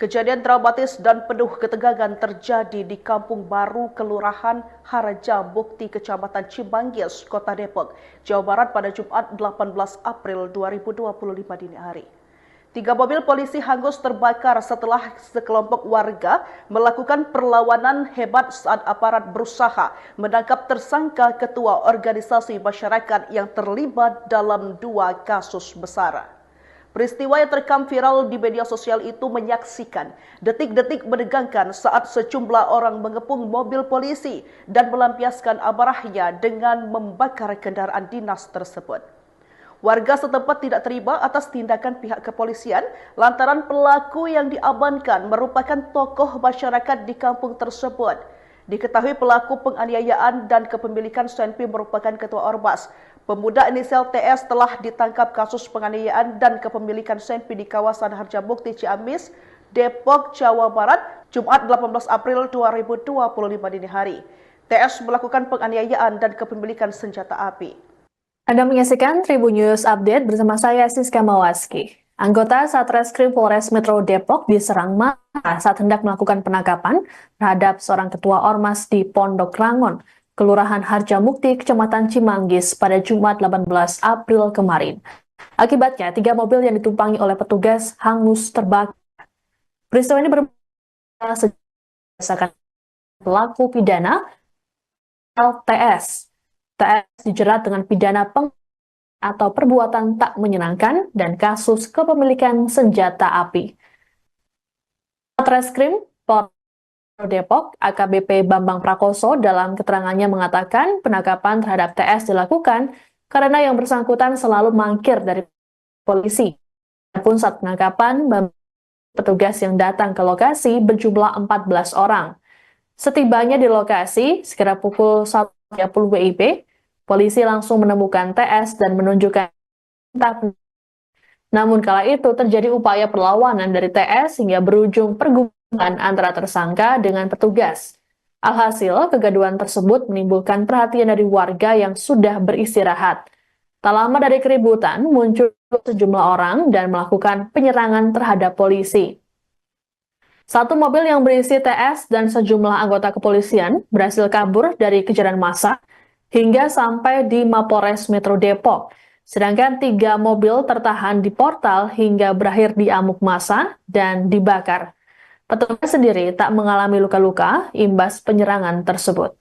Kejadian dramatis dan penuh ketegangan terjadi di Kampung Baru, Kelurahan Harjamukti, Kecamatan Cimanggis, Kota Depok, Jawa Barat pada Jumat 18 April 2025 dini hari. 3 mobil polisi hangus terbakar setelah sekelompok warga melakukan perlawanan hebat saat aparat berusaha menangkap tersangka ketua organisasi masyarakat yang terlibat dalam 2 kasus besar. Peristiwa yang terekam viral di media sosial itu menyaksikan detik-detik menegangkan saat sejumlah orang mengepung mobil polisi dan melampiaskan amarahnya dengan membakar kendaraan dinas tersebut. Warga setempat tidak terima atas tindakan pihak kepolisian lantaran pelaku yang diamankan merupakan tokoh masyarakat di kampung tersebut. Diketahui pelaku penganiayaan dan kepemilikan senpi merupakan ketua Ormas. Pemuda inisial TS telah ditangkap kasus penganiayaan dan kepemilikan senpi di kawasan Harjamukti, Ciamis, Depok, Jawa Barat, Jumat 18 April 2025 dini hari. TS melakukan penganiayaan dan kepemilikan senjata api. Anda menyaksikan Tribun News Update bersama saya Siska Mawaski. Anggota Satreskrim Polres Metro Depok diserang massa saat hendak melakukan penangkapan terhadap seorang ketua Ormas di Pondok Rangon, Kelurahan Harjamukti, Kecamatan Cimanggis pada Jumat 18 April kemarin. Akibatnya, 3 mobil yang ditumpangi oleh petugas hangus terbakar. Peristiwa ini berbeda berdasarkan pelaku pidana LTS. TS dijerat dengan pidana atau perbuatan tak menyenangkan dan kasus kepemilikan senjata api. Satreskrim Polres Depok AKBP Bambang Prakoso dalam keterangannya mengatakan penangkapan terhadap TS dilakukan karena yang bersangkutan selalu mangkir dari polisi. Adapun saat penangkapan, petugas yang datang ke lokasi berjumlah 14 orang. Setibanya di lokasi, sekitar pukul 1:30 WIB, polisi langsung menemukan TS dan menunjukkan. Namun kala itu terjadi upaya perlawanan dari TS hingga berujung pergumulan antara tersangka dengan petugas. Alhasil, kegaduhan tersebut menimbulkan perhatian dari warga yang sudah beristirahat. Tak lama dari keributan, muncul sejumlah orang dan melakukan penyerangan terhadap polisi. 1 mobil yang berisi TS dan sejumlah anggota kepolisian berhasil kabur dari kejaran massa hingga sampai di Mapolres Metro Depok. Sedangkan 3 mobil tertahan di portal hingga berakhir di amuk massa dan dibakar. Petugas sendiri tak mengalami luka-luka imbas penyerangan tersebut.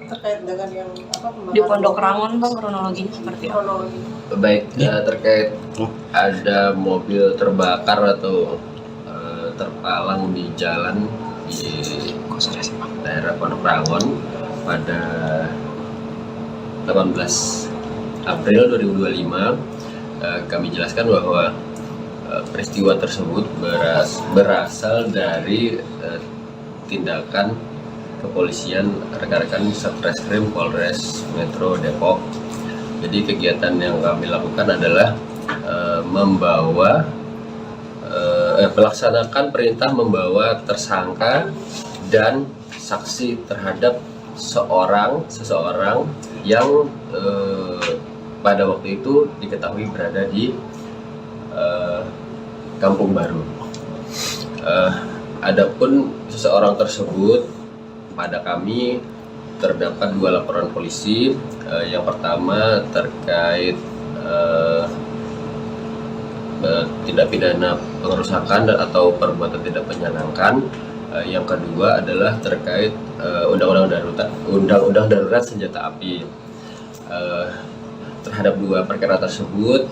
Terkait dengan yang di Pondok Rangon, Bang, kronologinya seperti apa? Baik, terkait ada mobil terbakar atau terpalang di jalan di daerah Pondok Rangon pada 18 April 2025, kami jelaskan bahwa peristiwa tersebut berasal dari tindakan kepolisian rekan-rekan Satreskrim Polres Metro Depok. Jadi kegiatan yang kami lakukan adalah melaksanakan perintah membawa tersangka dan saksi terhadap seseorang yang pada waktu itu diketahui berada di Kampung Baru. Adapun seseorang tersebut, pada kami terdapat 2 laporan polisi. Yang pertama terkait tindak pidana pengerusakan atau perbuatan tidak menyenangkan. Yang kedua adalah terkait undang-undang darurat senjata api. Terhadap 2 perkara tersebut,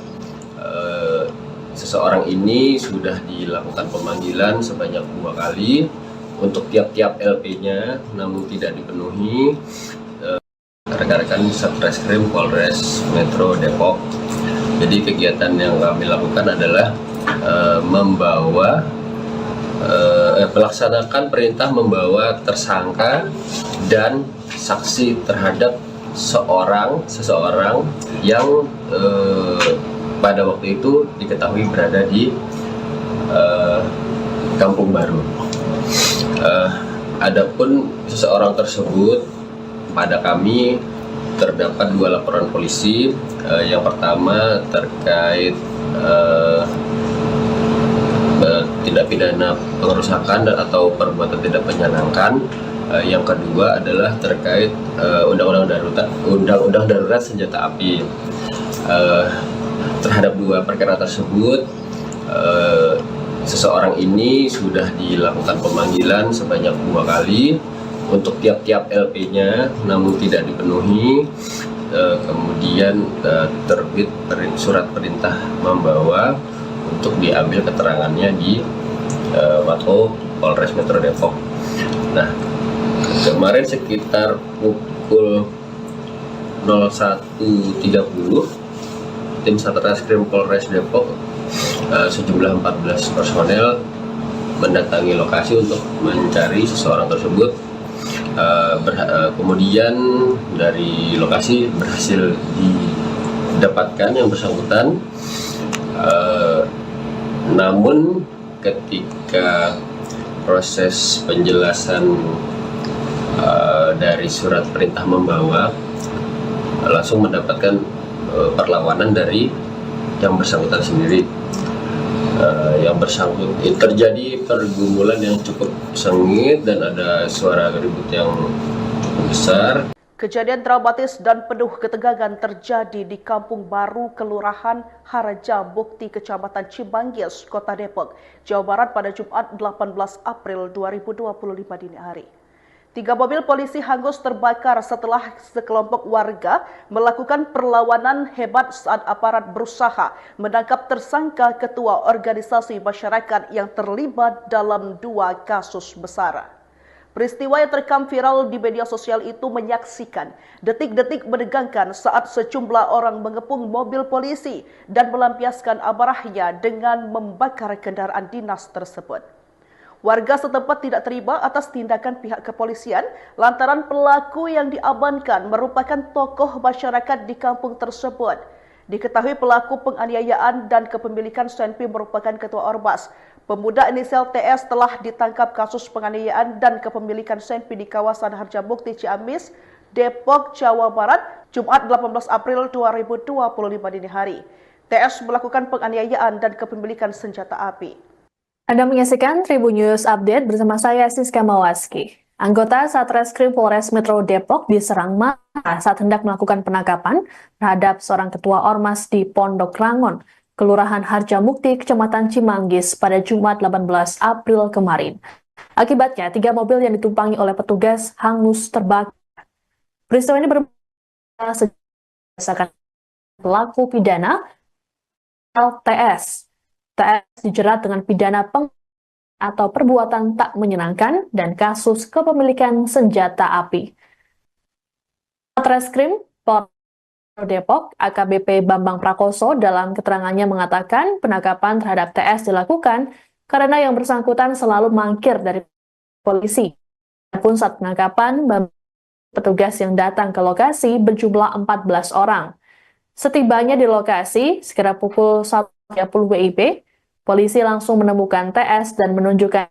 seseorang ini sudah dilakukan pemanggilan sebanyak 2 kali untuk tiap-tiap LP-nya, namun tidak dipenuhi. Rekan-rekan Satreskrim Polres Metro Depok. Jadi kegiatan yang kami lakukan adalah melaksanakan perintah membawa tersangka dan saksi terhadap seseorang yang pada waktu itu diketahui berada di Kampung Baru. Adapun seseorang tersebut, pada kami terdapat 2 laporan polisi. Yang pertama terkait tindak pidana pengerusakan atau perbuatan tidak menyenangkan. Yang kedua adalah terkait undang-undang darurat senjata api. Terhadap dua perkara tersebut, seseorang ini sudah dilakukan pemanggilan sebanyak 2 kali untuk tiap-tiap LP-nya, namun tidak dipenuhi. Kemudian terbit surat perintah membawa untuk diambil keterangannya di Mako Polres Metro Depok. Nah, kemarin sekitar pukul 01.30, tim Satreskrim Polres Depok sejumlah 14 personel mendatangi lokasi untuk mencari seseorang tersebut. Kemudian dari lokasi berhasil didapatkan yang bersangkutan. Namun ketika proses penjelasan dari surat perintah membawa, langsung mendapatkan perlawanan dari yang bersangkutan sendiri. Yang bersangkutan terjadi pergumulan yang cukup sengit dan ada suara ribut yang cukup besar. Kejadian dramatis dan penuh ketegangan terjadi di Kampung Baru, Kelurahan Haraja Bukti, Kecamatan Cimanggis, Kota Depok, Jawa Barat pada Jumat 18 April 2025 dini hari. 3 mobil polisi hangus terbakar setelah sekelompok warga melakukan perlawanan hebat saat aparat berusaha menangkap tersangka ketua organisasi masyarakat yang terlibat dalam 2 kasus besar. Peristiwa yang terekam viral di media sosial itu menyaksikan detik-detik menegangkan saat sejumlah orang mengepung mobil polisi dan melampiaskan amarahnya dengan membakar kendaraan dinas tersebut. Warga setempat tidak terima atas tindakan pihak kepolisian lantaran pelaku yang diamankan merupakan tokoh masyarakat di kampung tersebut. Diketahui pelaku penganiayaan dan kepemilikan senpi merupakan ketua Ormas. Pemuda inisial TS telah ditangkap kasus penganiayaan dan kepemilikan senpi di kawasan Harjamukti Ciamis, Depok, Jawa Barat, Jumat 18 April 2025 dini hari. TS melakukan penganiayaan dan kepemilikan senjata api. Anda menyaksikan Tribun News Update bersama saya Siska Mawaski. Anggota Satreskrim Polres Metro Depok diserang massa saat hendak melakukan penangkapan terhadap seorang ketua Ormas di Pondok Rangon, Kelurahan Harjamukti, Kecamatan Cimanggis pada Jumat 18 April kemarin. Akibatnya, 3 mobil yang ditumpangi oleh petugas hangus terbakar. Peristiwa ini berbeda berdasarkan pelaku pidana LTS. TS dijerat dengan pidana atau perbuatan tak menyenangkan dan kasus kepemilikan senjata api. Satreskrim Polres Depok AKBP Bambang Prakoso dalam keterangannya mengatakan penangkapan terhadap TS dilakukan karena yang bersangkutan selalu mangkir dari polisi. Adapun saat penangkapan, petugas yang datang ke lokasi berjumlah 14 orang. Setibanya di lokasi, sekitar pukul 1:30 WIB, polisi langsung menemukan TS dan menunjukkan.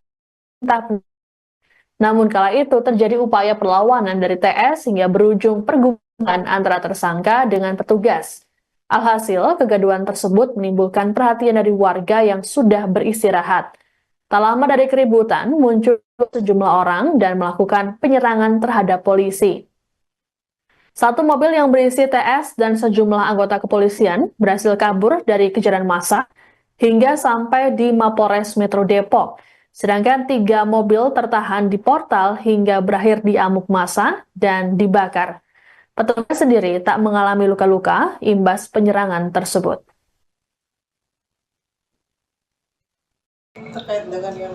Namun kala itu terjadi upaya perlawanan dari TS hingga berujung pergumulan antara tersangka dengan petugas. Alhasil, kegaduhan tersebut menimbulkan perhatian dari warga yang sudah beristirahat. Tak lama dari keributan, muncul sejumlah orang dan melakukan penyerangan terhadap polisi. 1 mobil yang berisi TS dan sejumlah anggota kepolisian berhasil kabur dari kejaran massa hingga sampai di Mapolres Metro Depok. Sedangkan 3 mobil tertahan di portal hingga berakhir di amuk massa dan dibakar. Petugas sendiri tak mengalami luka-luka imbas penyerangan tersebut. Terkait dengan yang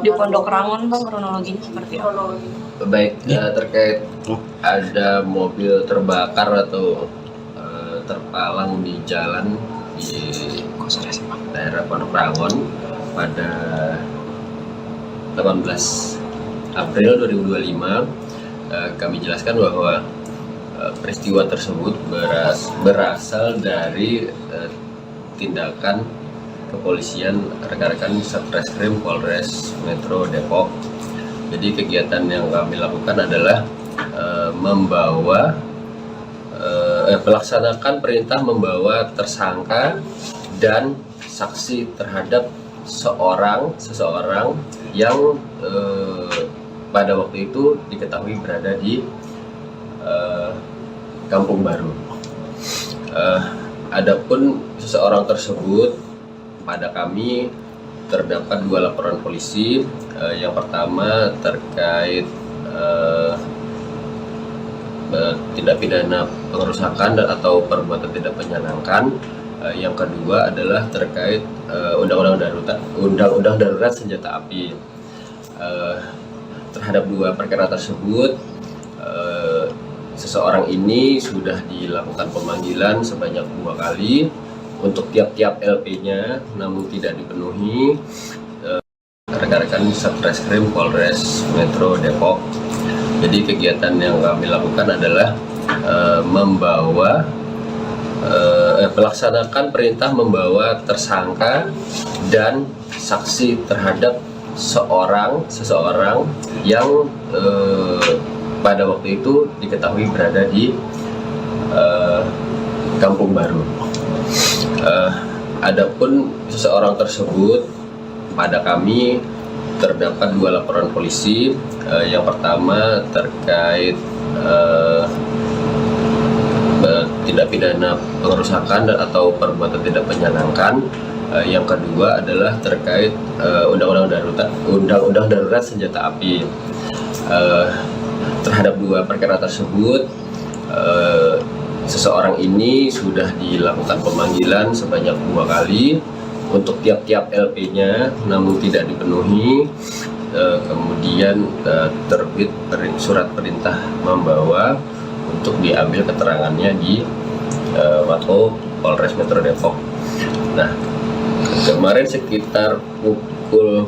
Di Pondok Rangon, Bang, kronologinya seperti apa? Baik, terkait ada mobil terbakar atau terpalang di jalan di daerah Pondok Rangon pada 18 April 2025. Kami jelaskan bahwa peristiwa tersebut berasal dari tindakan kepolisian rekan-rekan Satreskrim Polres Metro Depok. Jadi kegiatan yang kami lakukan adalah melaksanakan perintah membawa tersangka dan saksi terhadap seseorang yang pada waktu itu diketahui berada di Kampung Baru. Adapun seseorang tersebut, pada kami terdapat 2 laporan polisi. Yang pertama terkait tindak pidana pengerusakan atau perbuatan tidak menyenangkan. Yang kedua adalah terkait undang-undang darurat senjata api. Terhadap 2 perkara tersebut, seseorang ini sudah dilakukan pemanggilan sebanyak 2 kali untuk tiap-tiap LP-nya, namun tidak dipenuhi. Rekan-rekan Satreskrim Polres Metro Depok. Jadi kegiatan yang kami lakukan adalah melaksanakan perintah membawa tersangka dan saksi terhadap seseorang yang pada waktu itu diketahui berada di Kampung Baru. Adapun seseorang tersebut, pada kami terdapat 2 laporan polisi. Yang pertama terkait tindak pidana pengerusakan atau perbuatan tidak menyenangkan. Yang kedua adalah terkait undang-undang darurat senjata api. Terhadap 2 perkara tersebut, seseorang ini sudah dilakukan pemanggilan sebanyak 2 kali untuk tiap-tiap LP-nya, namun tidak dipenuhi. Kemudian terbit surat perintah membawa untuk diambil keterangannya di Mako Polres Metro Depok. Nah, kemarin sekitar pukul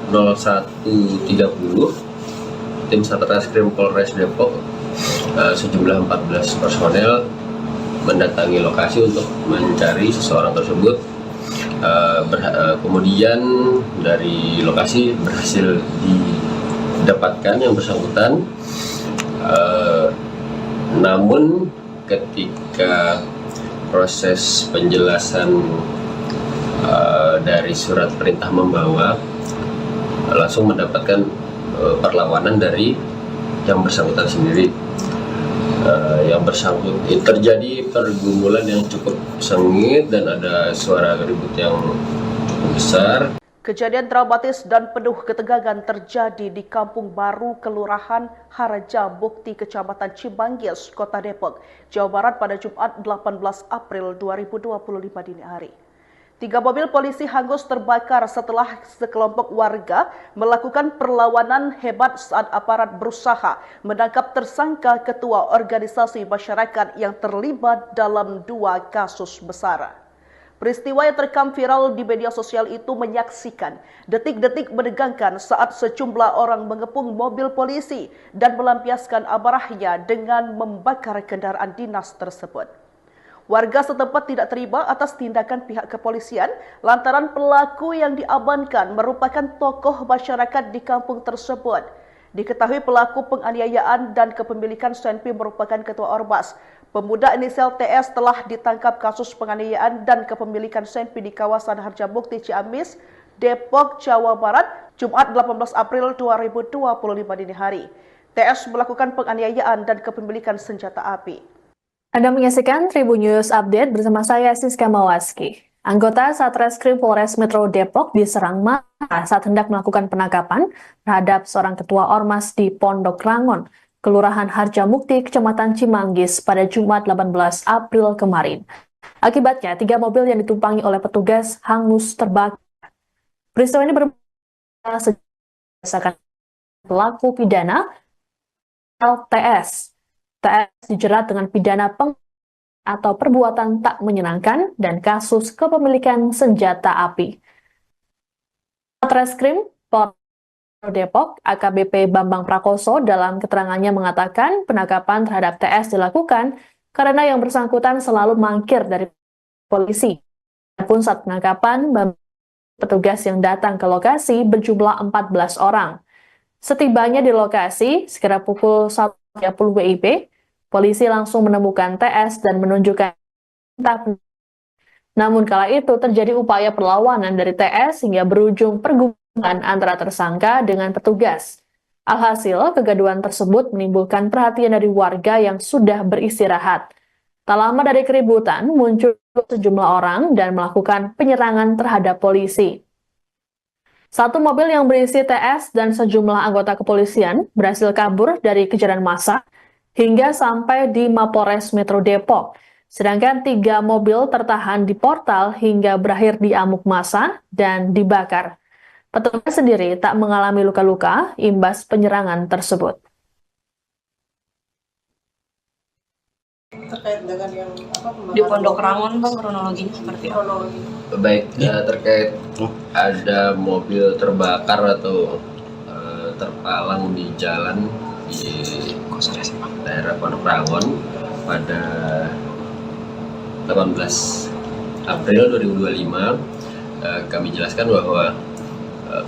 01.30, tim Satreskrim Polres Depok sejumlah 14 personel mendatangi lokasi untuk mencari seseorang tersebut. Kemudian dari lokasi berhasil didapatkan yang bersangkutan. Namun ketika proses penjelasan dari surat perintah membawa, langsung mendapatkan perlawanan dari yang bersangkutan sendiri. Terjadi pergumulan yang cukup sengit dan ada suara ribut yang besar. Kejadian dramatis dan penuh ketegangan terjadi di Kampung Baru, Kelurahan Haraja Bukti, Kecamatan Cimanggis, Kota Depok, Jawa Barat pada Jumat 18 April 2025 dini hari. 3 mobil polisi hangus terbakar setelah sekelompok warga melakukan perlawanan hebat saat aparat berusaha menangkap tersangka ketua organisasi masyarakat yang terlibat dalam 2 kasus besar. Peristiwa yang terekam viral di media sosial itu menyaksikan detik-detik menegangkan saat sejumlah orang mengepung mobil polisi dan melampiaskan amarahnya dengan membakar kendaraan dinas tersebut. Warga setempat tidak terima atas tindakan pihak kepolisian lantaran pelaku yang diamankan merupakan tokoh masyarakat di kampung tersebut. Diketahui pelaku penganiayaan dan kepemilikan senpi merupakan ketua Ormas. Pemuda inisial TS telah ditangkap kasus penganiayaan dan kepemilikan senpi di kawasan Harjamukti Ciamis, Depok, Jawa Barat, Jumat 18 April 2025 dini hari. TS melakukan penganiayaan dan kepemilikan senjata api. Anda menyaksikan Tribun News Update bersama saya Siska Mawaski. Anggota Satreskrim Polres Metro Depok diserang massa saat hendak melakukan penangkapan terhadap seorang ketua Ormas di Pondok Rangon, Kelurahan Harjamukti, Kecamatan Cimanggis pada Jumat 18 April kemarin. Akibatnya, 3 mobil yang ditumpangi oleh petugas hangus terbakar. Peristiwa ini bermula sejak pelaku pidana LTS. TS dijerat dengan pidana atau perbuatan tak menyenangkan dan kasus kepemilikan senjata api. Satreskrim Polres Depok AKBP Bambang Prakoso dalam keterangannya mengatakan penangkapan terhadap TS dilakukan karena yang bersangkutan selalu mangkir dari polisi. Adapun saat penangkapan, petugas yang datang ke lokasi berjumlah 14 orang. Setibanya di lokasi, sekitar pukul 1.30 WIB, polisi langsung menemukan TS dan menunjukkan Namun kala itu terjadi upaya perlawanan dari TS hingga berujung pergumulan antara tersangka dengan petugas. Alhasil, kegaduhan tersebut menimbulkan perhatian dari warga yang sudah beristirahat. Tak lama dari keributan, muncul sejumlah orang dan melakukan penyerangan terhadap polisi. Satu mobil yang berisi TS dan sejumlah anggota kepolisian berhasil kabur dari kejaran massa hingga sampai di Mapolres Metro Depok. Sedangkan 3 mobil tertahan di portal hingga berakhir di amuk massa dan dibakar. Petugas sendiri tak mengalami luka-luka imbas penyerangan tersebut. Terkait dengan yang Di Pondok Rangon, Bang, kronologinya seperti apa? Baik, terkait ada mobil terbakar atau terpalang di jalan di daerah Pondok Rangon pada 18 April 2025, kami jelaskan bahwa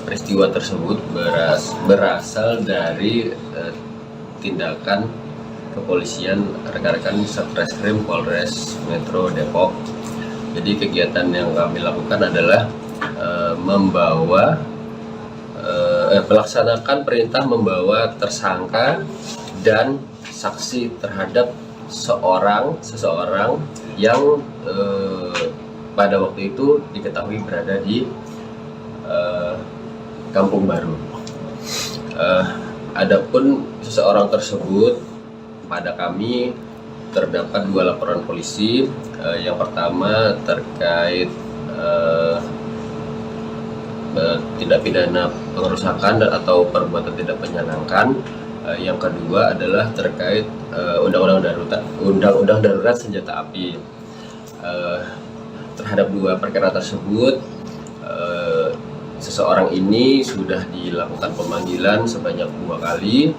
peristiwa tersebut berasal dari tindakan kepolisian rekan-rekan Satreskrim Polres Metro Depok. Jadi kegiatan yang kami lakukan adalah melaksanakan perintah membawa tersangka dan saksi terhadap seseorang yang pada waktu itu diketahui berada di Kampung Baru. Adapun seseorang tersebut, pada kami terdapat 2 laporan polisi. Yang pertama terkait tindak pidana pengerusakan atau perbuatan tidak menyenangkan. Yang kedua adalah terkait undang-undang darurat senjata api. Terhadap 2 perkara tersebut, seseorang ini sudah dilakukan pemanggilan sebanyak 2 kali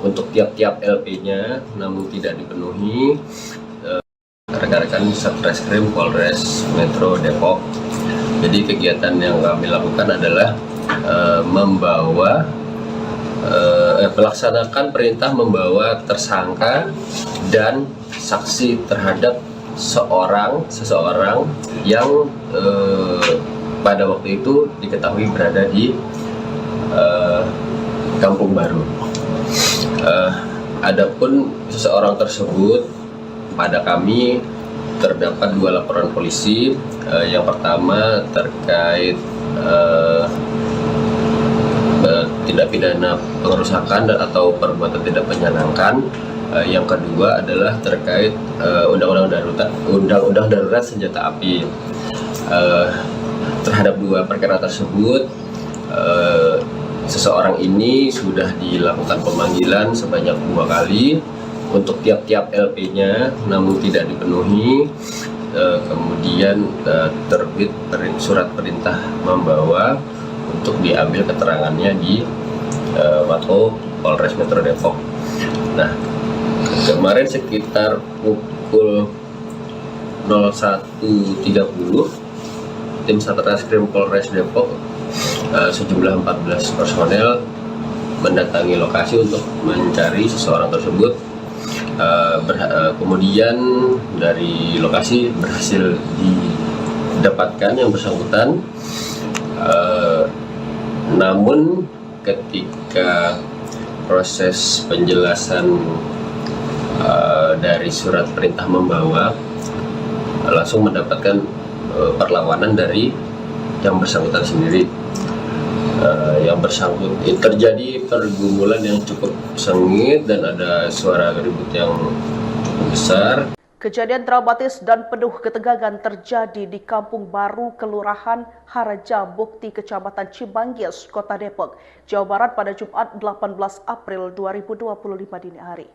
untuk tiap-tiap LP-nya, namun tidak dipenuhi. Rekan-rekan Satreskrim Polres Metro Depok. Jadi kegiatan yang kami lakukan adalah melaksanakan perintah membawa tersangka dan saksi terhadap seseorang yang pada waktu itu diketahui berada di Kampung Baru. Adapun seseorang tersebut, pada kami terdapat 2 laporan polisi. Yang pertama terkait tindak pidana pengerusakan atau perbuatan tidak menyenangkan. Yang kedua adalah terkait undang-undang darurat senjata api. Terhadap 2 perkara tersebut, seseorang ini sudah dilakukan pemanggilan sebanyak 2 kali untuk tiap-tiap LP-nya, namun tidak dipenuhi. Kemudian terbit surat perintah membawa untuk diambil keterangannya di Mako Polres Metro Depok. Nah, kemarin sekitar pukul 01.30, tim Satreskrim Polres Depok sejumlah 14 personel mendatangi lokasi untuk mencari seseorang tersebut. Kemudian dari lokasi berhasil didapatkan yang bersangkutan. Namun ketika proses penjelasan dari surat perintah membawa, langsung mendapatkan perlawanan dari yang bersangkutan sendiri. Terjadi pergumulan yang cukup sengit dan ada suara ribut yang besar. Kejadian dramatis dan penuh ketegangan terjadi di Kampung Baru, Kelurahan Haraja Bukti, Kecamatan Cimanggis, Kota Depok, Jawa Barat pada Jumat 18 April 2025 dini hari.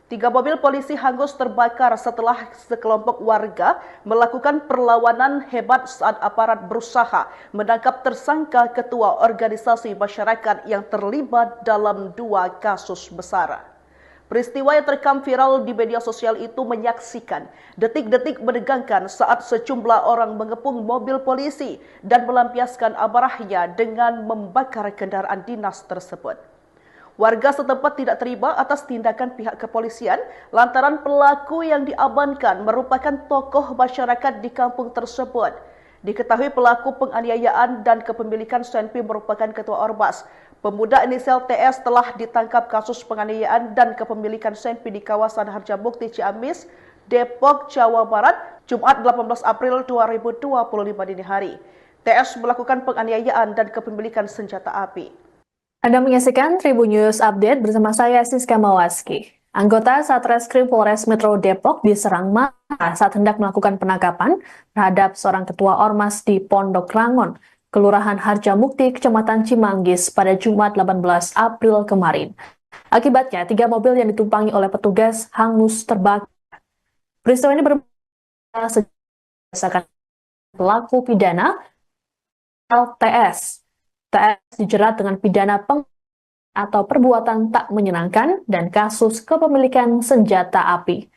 3 mobil polisi hangus terbakar setelah sekelompok warga melakukan perlawanan hebat saat aparat berusaha menangkap tersangka ketua organisasi masyarakat yang terlibat dalam 2 kasus besar. Peristiwa yang terekam viral di media sosial itu menyaksikan detik-detik menegangkan saat sejumlah orang mengepung mobil polisi dan melampiaskan amarahnya dengan membakar kendaraan dinas tersebut. Warga setempat tidak terima atas tindakan pihak kepolisian lantaran pelaku yang diamankan merupakan tokoh masyarakat di kampung tersebut. Diketahui pelaku penganiayaan dan kepemilikan senpi merupakan ketua Ormas. Pemuda inisial TS telah ditangkap kasus penganiayaan dan kepemilikan senpi di kawasan Harjamukti Ciamis, Depok, Jawa Barat, Jumat 18 April 2025 dini hari. TS melakukan penganiayaan dan kepemilikan senjata api. Anda menyaksikan Tribun News Update bersama saya Siska Mawaski. Anggota Satreskrim Polres Metro Depok diserang massa saat hendak melakukan penangkapan terhadap seorang ketua Ormas di Pondok Rangon, Kelurahan Harjamukti, Kecamatan Cimanggis pada Jumat 18 April kemarin. Akibatnya, 3 mobil yang ditumpangi oleh petugas hangus terbakar. Peristiwa ini bermula sejak pelaku pidana LTS. TS dijerat dengan pidana atau perbuatan tak menyenangkan dan kasus kepemilikan senjata api.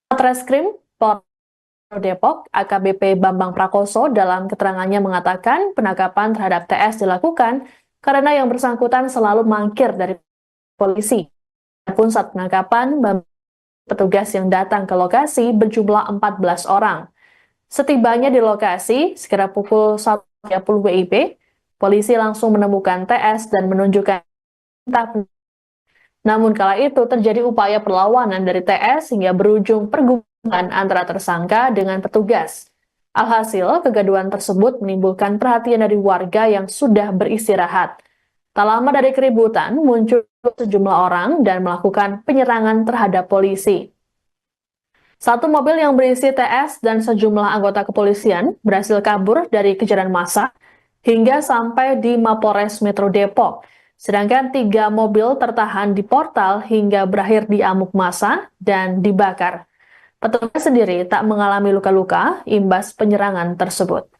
Satreskrim Polres Depok AKBP Bambang Prakoso dalam keterangannya mengatakan penangkapan terhadap TS dilakukan karena yang bersangkutan selalu mangkir dari polisi. Adapun saat penangkapan, petugas yang datang ke lokasi berjumlah 14 orang. Setibanya di lokasi, sekitar pukul 1.30 WIB, polisi langsung menemukan TS dan menunjukkan. Namun kala itu terjadi upaya perlawanan dari TS hingga berujung pergumulan antara tersangka dengan petugas. Alhasil, kegaduhan tersebut menimbulkan perhatian dari warga yang sudah beristirahat. Tak lama dari keributan, muncul sejumlah orang dan melakukan penyerangan terhadap polisi. Satu mobil yang berisi TS dan sejumlah anggota kepolisian berhasil kabur dari kejaran massa hingga sampai di Mapolres Metro Depok. Sedangkan 3 mobil tertahan di portal hingga berakhir di amuk massa dan dibakar. Petugas sendiri tak mengalami luka-luka imbas penyerangan tersebut.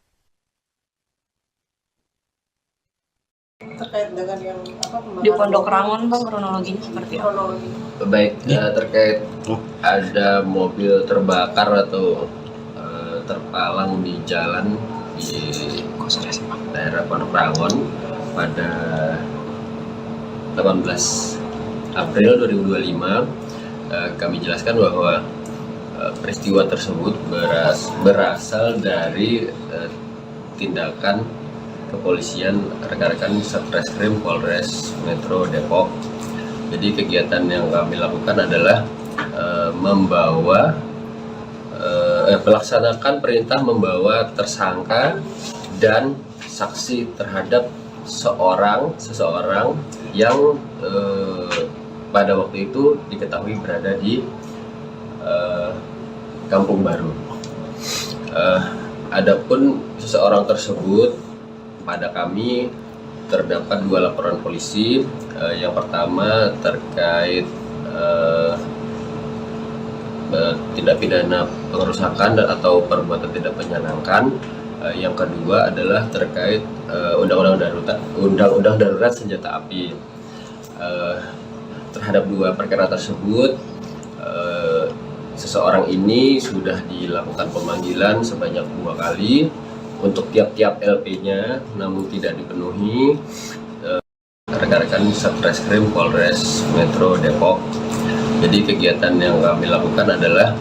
Terkait dengan yang di Pondok Rangon, Bang, kronologinya seperti apa? Baik, terkait ada mobil terbakar atau terpalang di jalan di daerah Pondok Rangon pada 18 April 2025, kami jelaskan bahwa peristiwa tersebut berasal dari tindakan kepolisian rekan-rekan Satreskrim Polres Metro Depok. Jadi kegiatan yang kami lakukan adalah melaksanakan perintah membawa tersangka dan saksi terhadap seseorang yang pada waktu itu diketahui berada di Kampung Baru. Adapun seseorang tersebut, pada kami terdapat 2 laporan polisi. Yang pertama terkait tindak pidana pengerusakan atau perbuatan tidak menyenangkan. Yang kedua adalah terkait undang-undang darurat senjata api. Terhadap 2 perkara tersebut, seseorang ini sudah dilakukan pemanggilan sebanyak 2 kali untuk tiap-tiap LP-nya, namun tidak dipenuhi. Rekan-rekan Satreskrim Polres Metro Depok. Jadi kegiatan yang kami lakukan adalah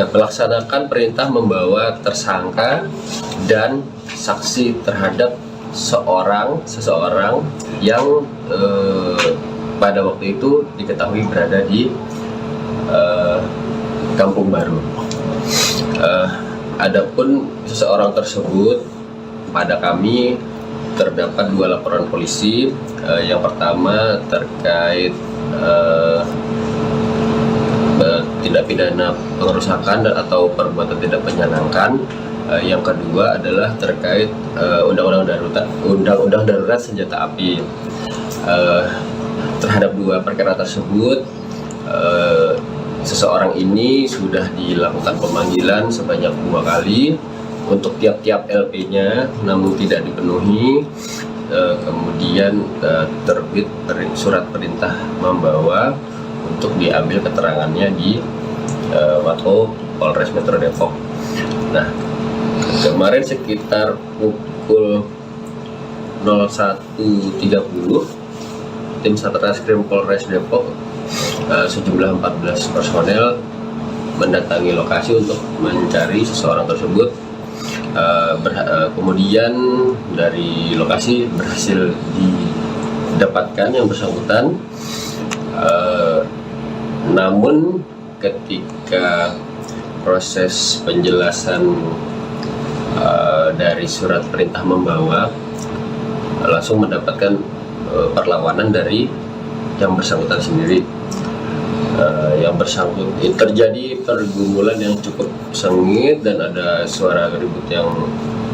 melaksanakan perintah membawa tersangka dan saksi terhadap seseorang yang pada waktu itu diketahui berada di Kampung Baru. Adapun seseorang tersebut, pada kami terdapat 2 laporan polisi. Yang pertama terkait tindak pidana pengerusakan atau perbuatan tidak menyenangkan. Yang kedua adalah terkait undang-undang darurat senjata api. Terhadap 2 perkara tersebut, seseorang ini sudah dilakukan pemanggilan sebanyak 2 kali untuk tiap-tiap LP-nya, namun tidak dipenuhi. Kemudian terbit surat perintah membawa untuk diambil keterangannya di Mako Polres Metro Depok. Nah, kemarin sekitar pukul 01.30 tim Satreskrim Polres Depok sejumlah 14 personel mendatangi lokasi untuk mencari seseorang tersebut. Kemudian dari lokasi berhasil didapatkan yang bersangkutan, namun ketika proses penjelasan dari surat perintah membawa, langsung mendapatkan perlawanan dari yang bersangkutan sendiri. Yang bersangkutan terjadi pergumulan yang cukup sengit dan ada suara ribut yang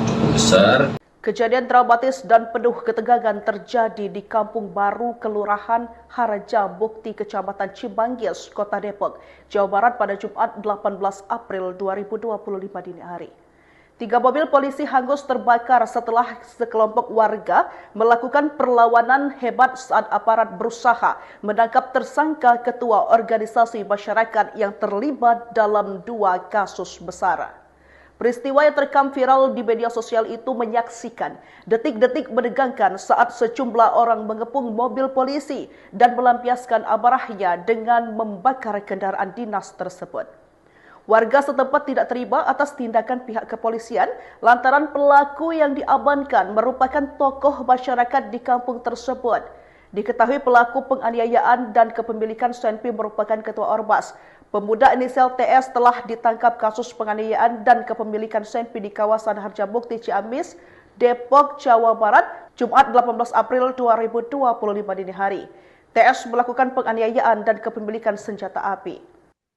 cukup besar. Kejadian dramatis dan penuh ketegangan terjadi di Kampung Baru, Kelurahan Haraja Bukti, Kecamatan Cimanggis, Kota Depok, Jawa Barat pada Jumat 18 April 2025 dini hari. 3 mobil polisi hangus terbakar setelah sekelompok warga melakukan perlawanan hebat saat aparat berusaha menangkap tersangka ketua organisasi masyarakat yang terlibat dalam 2 kasus besar. Peristiwa yang terekam viral di media sosial itu menyaksikan detik-detik menegangkan saat sejumlah orang mengepung mobil polisi dan melampiaskan amarahnya dengan membakar kendaraan dinas tersebut. Warga setempat tidak terima atas tindakan pihak kepolisian lantaran pelaku yang diamankan merupakan tokoh masyarakat di kampung tersebut. Diketahui pelaku penganiayaan dan kepemilikan senpi merupakan ketua Ormas. Pemuda inisial TS telah ditangkap kasus penganiayaan dan kepemilikan senpi di kawasan Harjamukti Ciamis, Depok, Jawa Barat, Jumat 18 April 2025 dini hari. TS melakukan penganiayaan dan kepemilikan senjata api.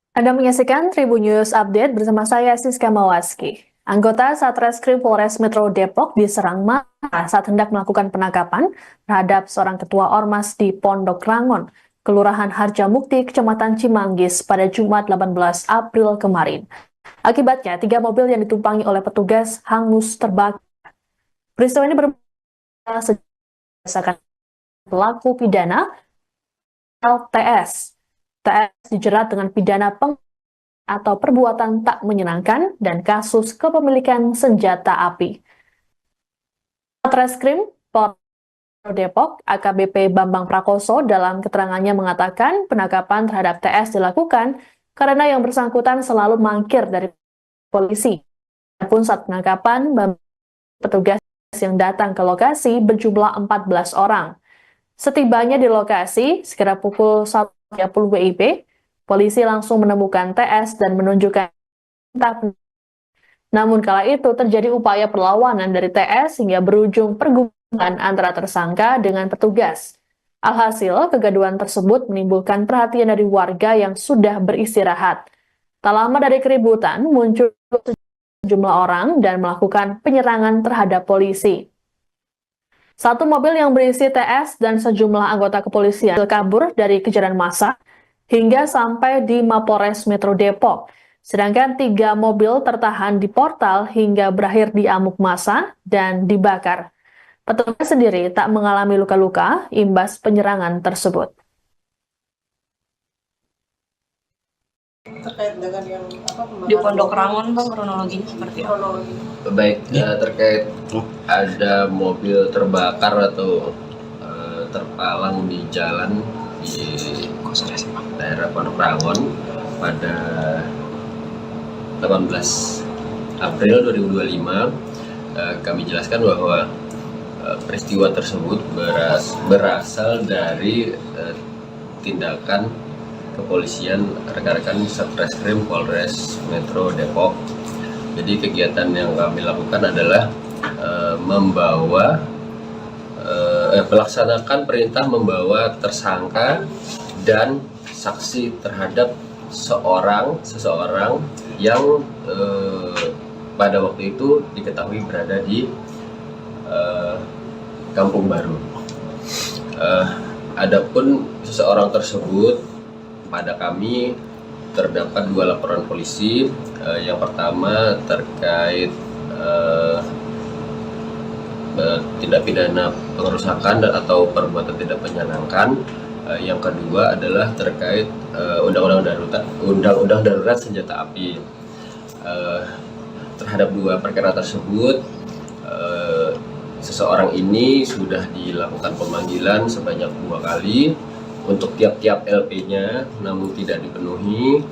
Anda menyaksikan Tribun News Update bersama saya Siska Mawaski. Anggota Satreskrim Polres Metro Depok diserang massa saat hendak melakukan penangkapan terhadap seorang ketua Ormas di Pondok Rangon, Kelurahan Harjamukti, Kecamatan Cimanggis pada Jumat 18 April kemarin. Akibatnya, 3 mobil yang ditumpangi oleh petugas hangus terbakar. Peristiwa ini bermula berdasarkan pelaku pidana LTS. TS dijerat dengan pidana atau perbuatan tak menyenangkan dan kasus kepemilikan senjata api. Satreskrim Polres Depok AKBP Bambang Prakoso dalam keterangannya mengatakan penangkapan terhadap TS dilakukan karena yang bersangkutan selalu mangkir dari polisi. Adapun saat penangkapan, petugas yang datang ke lokasi berjumlah 14 orang. Setibanya di lokasi, sekitar pukul 1:30 WIB, polisi langsung menemukan TS dan menunjukkan. Namun kala itu terjadi upaya perlawanan dari TS hingga berujung pergumulan antara tersangka dengan petugas. Alhasil, kegaduhan tersebut menimbulkan perhatian dari warga yang sudah beristirahat. Tak lama dari keributan, muncul sejumlah orang dan melakukan penyerangan terhadap polisi. 1 mobil yang berisi TS dan sejumlah anggota kepolisian kabur dari kejaran massa hingga sampai di Mapores Metro Depok. Sedangkan 3 mobil tertahan di portal hingga berakhir di amuk massa dan dibakar. Petugas sendiri tak mengalami luka-luka imbas penyerangan tersebut. Terkait dengan yang Di Pondok Rangon, Bang, kronologinya seperti apa? Baik, terkait ada mobil terbakar atau terpalang di jalan di daerah Pondok Rangon pada 18 April 2025, kami jelaskan bahwa peristiwa tersebut berasal dari tindakan kepolisian rekan-rekan Satreskrim Polres Metro Depok. Jadi kegiatan yang kami lakukan adalah melaksanakan perintah membawa tersangka dan saksi terhadap seseorang yang pada waktu itu diketahui berada di Kampung Baru. Adapun seseorang tersebut, pada kami terdapat 2 laporan polisi. Yang pertama terkait tindak pidana pengerusakan atau perbuatan tidak menyenangkan. Yang kedua adalah terkait undang-undang darurat senjata api. Terhadap 2 perkara tersebut, seseorang ini sudah dilakukan pemanggilan sebanyak 2 kali untuk tiap-tiap LP-nya, namun tidak dipenuhi.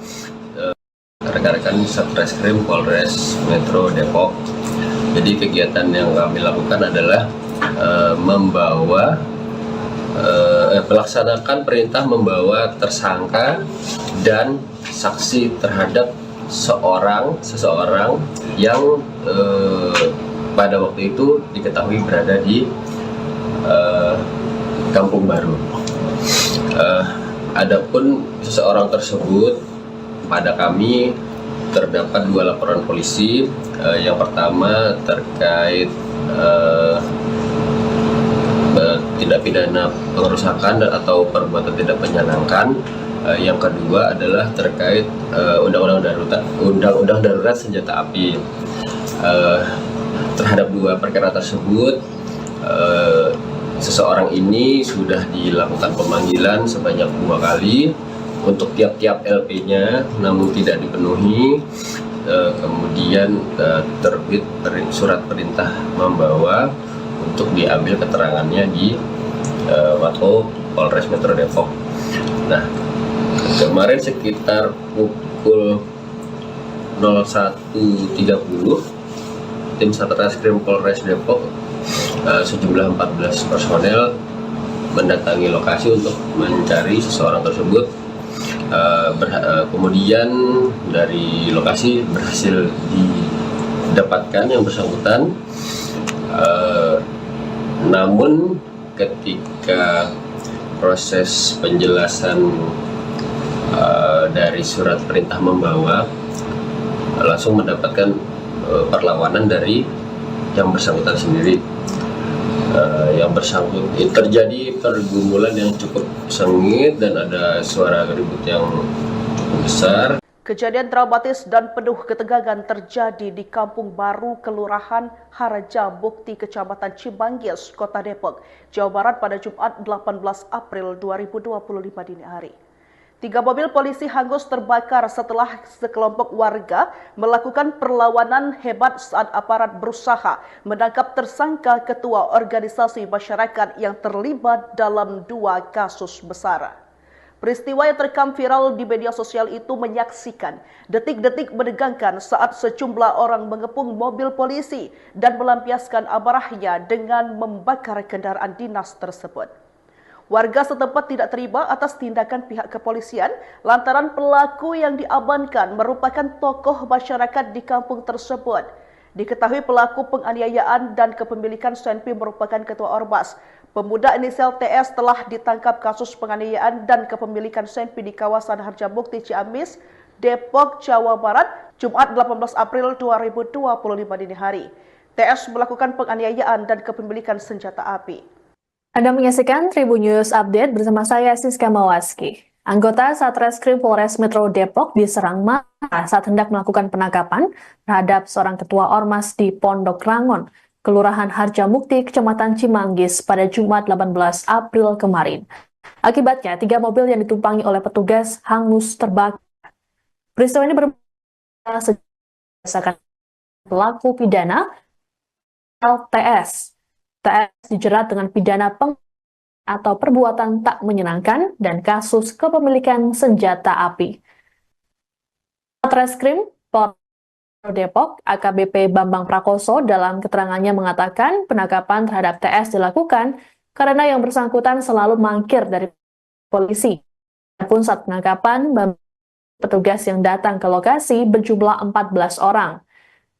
Rekan-rekan Satreskrim Polres Metro Depok. Jadi kegiatan yang kami lakukan adalah melaksanakan perintah membawa tersangka dan saksi terhadap seseorang yang pada waktu itu diketahui berada di Kampung Baru. Adapun seseorang tersebut, pada kami terdapat 2 laporan polisi. Yang pertama terkait tindak pidana pengerusakan atau perbuatan tidak menyenangkan. Yang kedua adalah terkait undang-undang darurat senjata api. Terhadap 2 perkara tersebut, seseorang ini sudah dilakukan pemanggilan sebanyak 2 kali untuk tiap-tiap LP-nya, namun tidak dipenuhi. Kemudian terbit surat perintah membawa untuk diambil keterangannya di Mako Polres Metro Depok. Nah, kemarin sekitar pukul 01.30, tim Satreskrim Polres Depok sejumlah 14 personel mendatangi lokasi untuk mencari seseorang tersebut. Kemudian dari lokasi berhasil didapatkan yang bersangkutan. Namun ketika proses penjelasan dari surat perintah membawa, langsung mendapatkan perlawanan dari yang bersangkutan sendiri. Terjadi pergumulan yang cukup sengit dan ada suara ribut yang besar. Kejadian dramatis dan penuh ketegangan terjadi di Kampung Baru, Kelurahan Haraja Bukti, Kecamatan Cimanggis, Kota Depok, Jawa Barat pada Jumat 18 April 2025 dini hari. 3 mobil polisi hangus terbakar setelah sekelompok warga melakukan perlawanan hebat saat aparat berusaha menangkap tersangka ketua organisasi masyarakat yang terlibat dalam 2 kasus besar. Peristiwa yang terekam viral di media sosial itu menyaksikan detik-detik menegangkan saat sejumlah orang mengepung mobil polisi dan melampiaskan amarahnya dengan membakar kendaraan dinas tersebut. Warga setempat tidak terima atas tindakan pihak kepolisian lantaran pelaku yang diamankan merupakan tokoh masyarakat di kampung tersebut. Diketahui pelaku penganiayaan dan kepemilikan senpi merupakan ketua Ormas. Pemuda inisial TS telah ditangkap kasus penganiayaan dan kepemilikan senpi di kawasan Harjamukti Ciamis, Depok, Jawa Barat, Jumat 18 April 2025 dini hari. TS melakukan penganiayaan dan kepemilikan senjata api. Anda menyaksikan Tribun News Update bersama saya Siska Mawaski. Anggota Satreskrim Polres Metro Depok diserang massa saat hendak melakukan penangkapan terhadap seorang ketua Ormas di Pondok Rangon, Kelurahan Harjamukti, Kecamatan Cimanggis pada Jumat 18 April kemarin. Akibatnya, 3 mobil yang ditumpangi oleh petugas hangus terbakar. Peristiwa ini bermula sejak pelaku pidana LTS. TS dijerat dengan pidana atau perbuatan tak menyenangkan dan kasus kepemilikan senjata api. Satreskrim Polres Depok AKBP Bambang Prakoso dalam keterangannya mengatakan penangkapan terhadap TS dilakukan karena yang bersangkutan selalu mangkir dari polisi. Adapun saat penangkapan, petugas yang datang ke lokasi berjumlah 14 orang.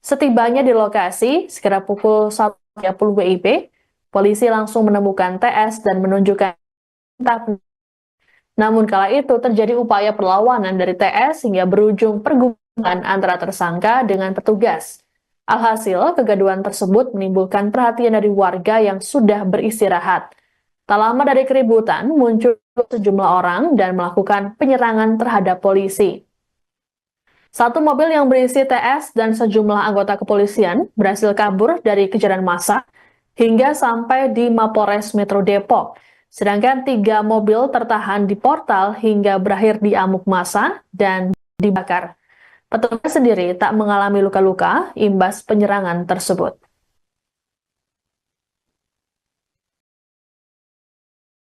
Setibanya di lokasi, sekitar pukul 1.30 WIB, polisi langsung menemukan TS dan menunjukkan. Namun kala itu terjadi upaya perlawanan dari TS hingga berujung pergumulan antara tersangka dengan petugas. Alhasil, kegaduhan tersebut menimbulkan perhatian dari warga yang sudah beristirahat. Tak lama dari keributan, muncul sejumlah orang dan melakukan penyerangan terhadap polisi. 1 mobil yang berisi TS dan sejumlah anggota kepolisian berhasil kabur dari kejaran massa hingga sampai di Mapores Metro Depok. Sedangkan 3 mobil tertahan di portal hingga berakhir di amuk massa dan dibakar. Petugas sendiri tak mengalami luka-luka imbas penyerangan tersebut.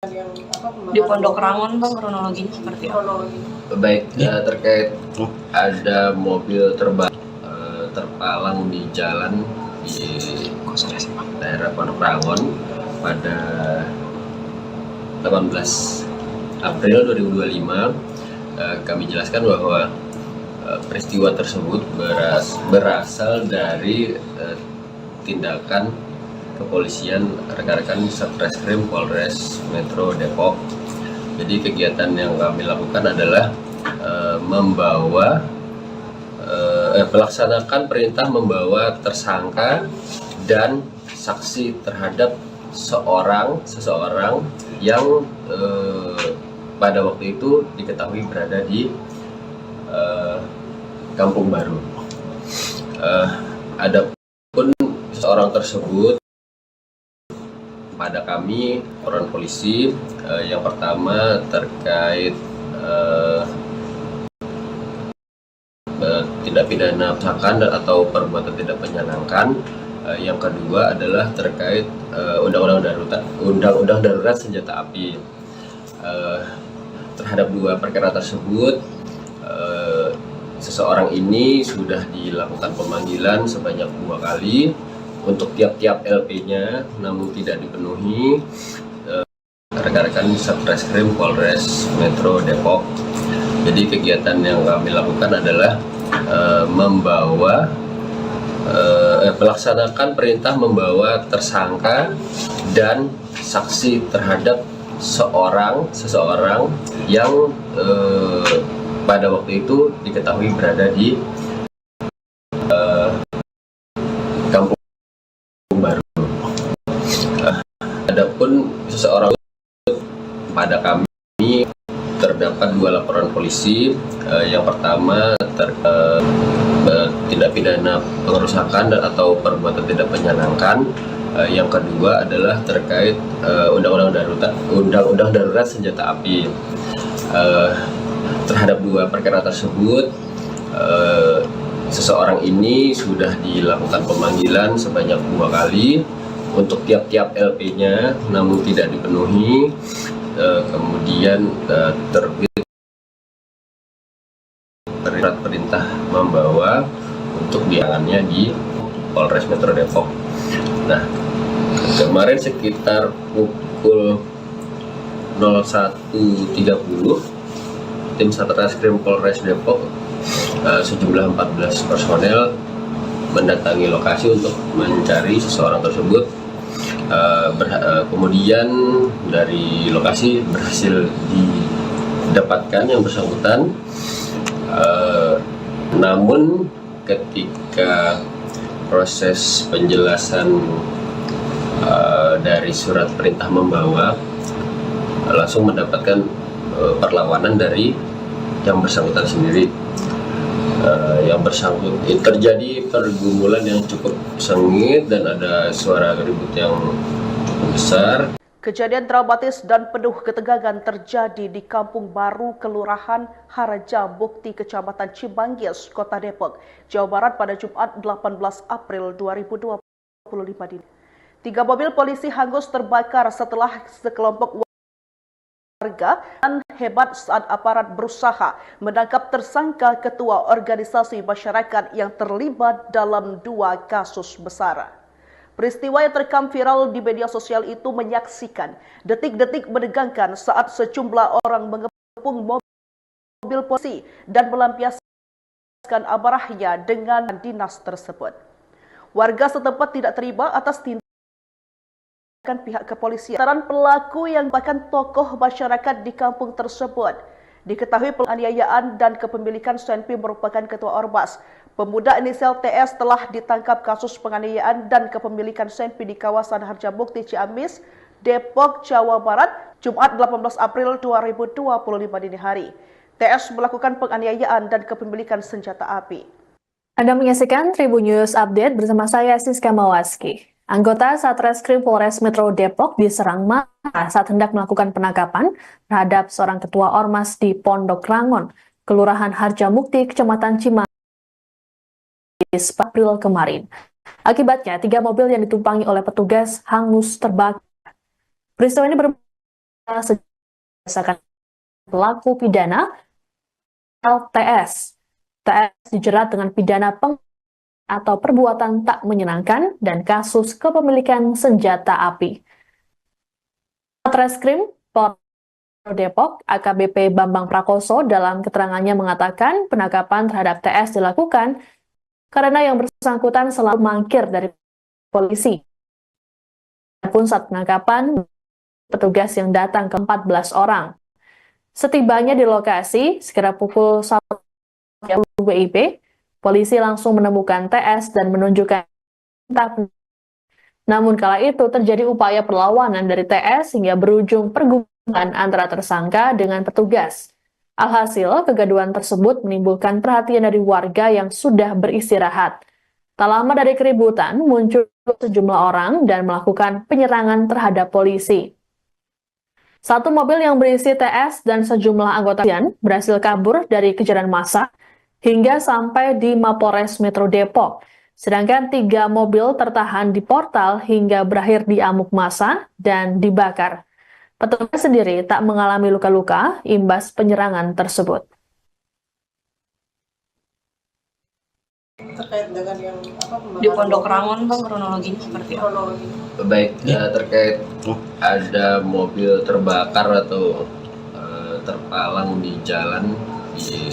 Di Pondok Rangon bang, kronologinya seperti apa? Baik, terkait ada mobil terpalang di jalan di daerah Pondok Rangon pada 18 April 2025, kami jelaskan bahwa peristiwa tersebut berasal dari tindakan kepolisian rekan-rekan Satreskrim Polres Metro Depok. Jadi kegiatan yang kami lakukan adalah melaksanakan perintah membawa tersangka dan saksi terhadap seseorang yang pada waktu itu diketahui berada di Kampung Baru. Adapun seseorang tersebut pada kami laporan polisi, yang pertama terkait tindak pidana perusakan atau perbuatan tidak menyenangkan, yang kedua adalah terkait undang-undang darurat senjata api. Terhadap dua perkara tersebut, seseorang ini sudah dilakukan pemanggilan sebanyak 2 kali untuk tiap-tiap LP-nya, namun tidak dipenuhi. Rekan-rekan Satreskrim Polres Metro Depok. Jadi kegiatan yang kami lakukan adalah melaksanakan perintah membawa tersangka dan saksi terhadap seseorang yang pada waktu itu diketahui berada di Kampung Baru. Adapun seseorang pada kami terdapat 2 laporan polisi, yang pertama terkait tindak pidana pengerusakan atau perbuatan tidak menyenangkan, yang kedua adalah terkait undang-undang darurat senjata api. Terhadap 2 perkara tersebut, seseorang ini sudah dilakukan pemanggilan sebanyak 2 kali untuk tiap-tiap LP-nya, namun tidak dipenuhi. Kemudian terbit perintah membawa untuk diangannya di Polres Metro Depok. Nah, kemarin sekitar pukul 01.30, tim Satreskrim Polres Depok sejumlah 14 personel mendatangi lokasi untuk mencari seseorang tersebut. Kemudian dari lokasi berhasil didapatkan yang bersangkutan, namun ketika proses penjelasan dari surat perintah membawa, langsung mendapatkan perlawanan dari yang bersangkutan sendiri. Terjadi pergumulan yang cukup sengit dan ada suara ribut yang besar. Kejadian dramatis dan penuh ketegangan terjadi di Kampung Baru, Kelurahan Haraja Bukti, Kecamatan Cimanggis, Kota Depok, Jawa Barat pada Jumat 18 April 2025 dini. 3 mobil polisi hangus terbakar setelah sekelompok warga dan hebat saat aparat berusaha menangkap tersangka ketua organisasi masyarakat yang terlibat dalam 2 kasus besar. Peristiwa yang terekam viral di media sosial itu menyaksikan detik-detik menegangkan saat sejumlah orang mengepung mobil polisi dan melampiaskan amarahnya dengan dinas tersebut. Warga setempat tidak terima atas tindakan pihak kepolisian. Lantaran pelaku yang merupakan tokoh masyarakat di kampung tersebut diketahui penganiayaan dan kepemilikan senpi merupakan ketua ormas. Pemuda inisial TS telah ditangkap kasus penganiayaan dan kepemilikan senpi di kawasan Harjamukti Ciamis, Depok, Jawa Barat, Jumat 18 April 2025 dini hari. TS melakukan penganiayaan dan kepemilikan senjata api. Anda menyaksikan Tribun News Update bersama saya Siska Mawaski. Anggota Satreskrim Polres Metro Depok diserang massa saat hendak melakukan penangkapan terhadap seorang ketua ormas di Pondok Rangon, Kelurahan Harjamukti, Kecamatan Cimanggis, April kemarin. Akibatnya, 3 mobil yang ditumpangi oleh petugas hangus terbakar. Peristiwa ini berdasarkan pelaku pidana LTS. TS dijerat dengan pidana atau perbuatan tak menyenangkan dan kasus kepemilikan senjata api. Satreskrim Polres Depok AKBP Bambang Prakoso dalam keterangannya mengatakan penangkapan terhadap TS dilakukan karena yang bersangkutan selalu mangkir dari polisi. Adapun saat penangkapan, petugas yang datang ke 14 orang. Setibanya di lokasi, sekitar pukul 1 WIB, polisi langsung menemukan TS dan menunjukkan namun kala itu terjadi upaya perlawanan dari TS hingga berujung pergumulan antara tersangka dengan petugas. Alhasil, kegaduhan tersebut menimbulkan perhatian dari warga yang sudah beristirahat. Tak lama dari keributan, muncul sejumlah orang dan melakukan penyerangan terhadap polisi. Satu mobil yang berisi TS dan sejumlah anggota berhasil kabur dari kejaran massa hingga sampai di Mapolres Metro Depok. Sedangkan 3 mobil tertahan di portal hingga berakhir di amuk massa dan dibakar. Petugas sendiri tak mengalami luka-luka imbas penyerangan tersebut. Terkait dengan yang Di Pondok Rangon, Bang, kronologinya seperti apa? Baik, terkait ada mobil terbakar atau terpalang di jalan di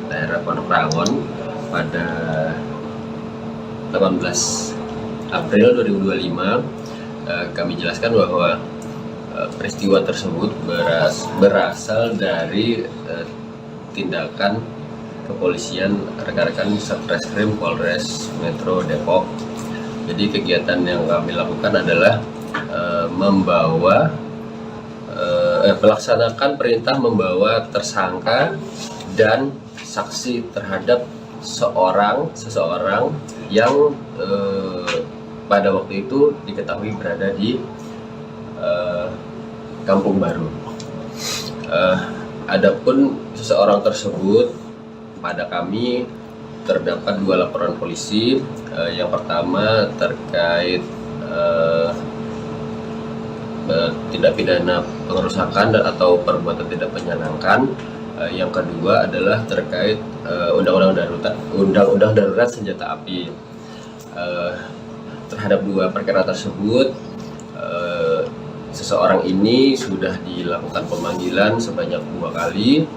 daerah Pondok Rangon pada 18 April 2025, kami jelaskan bahwa peristiwa tersebut berasal dari tindakan kepolisian rekan-rekan Satreskrim Polres Metro Depok. Jadi kegiatan yang kami lakukan adalah melaksanakan perintah membawa tersangka dan saksi terhadap seseorang yang pada waktu itu diketahui berada di Kampung Baru. Adapun seseorang tersebut, pada kami terdapat 2 laporan polisi. Yang pertama terkait tindak pidana pengerusakan atau perbuatan tidak menyenangkan. Yang kedua adalah terkait undang-undang darurat senjata api. Terhadap 2 perkara tersebut, seseorang ini sudah dilakukan pemanggilan sebanyak 2 kali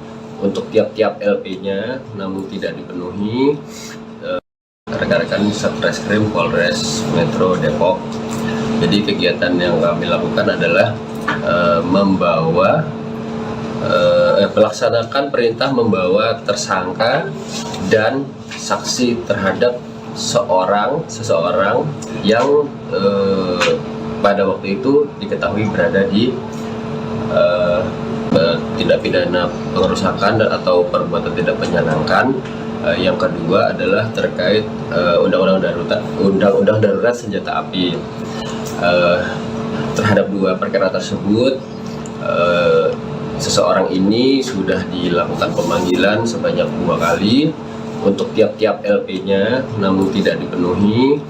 untuk tiap-tiap LP-nya, namun tidak dipenuhi. Rekan-rekan Satreskrim Polres Metro Depok. Jadi kegiatan yang kami lakukan adalah melaksanakan perintah membawa tersangka dan saksi terhadap seseorang yang pada waktu itu diketahui berada di tindak pidana pengerusakan atau perbuatan tidak menyenangkan. Yang kedua adalah terkait undang-undang darurat senjata api. Terhadap 2 perkara tersebut, seseorang ini sudah dilakukan pemanggilan sebanyak 2 kali untuk tiap-tiap LP-nya, namun tidak dipenuhi.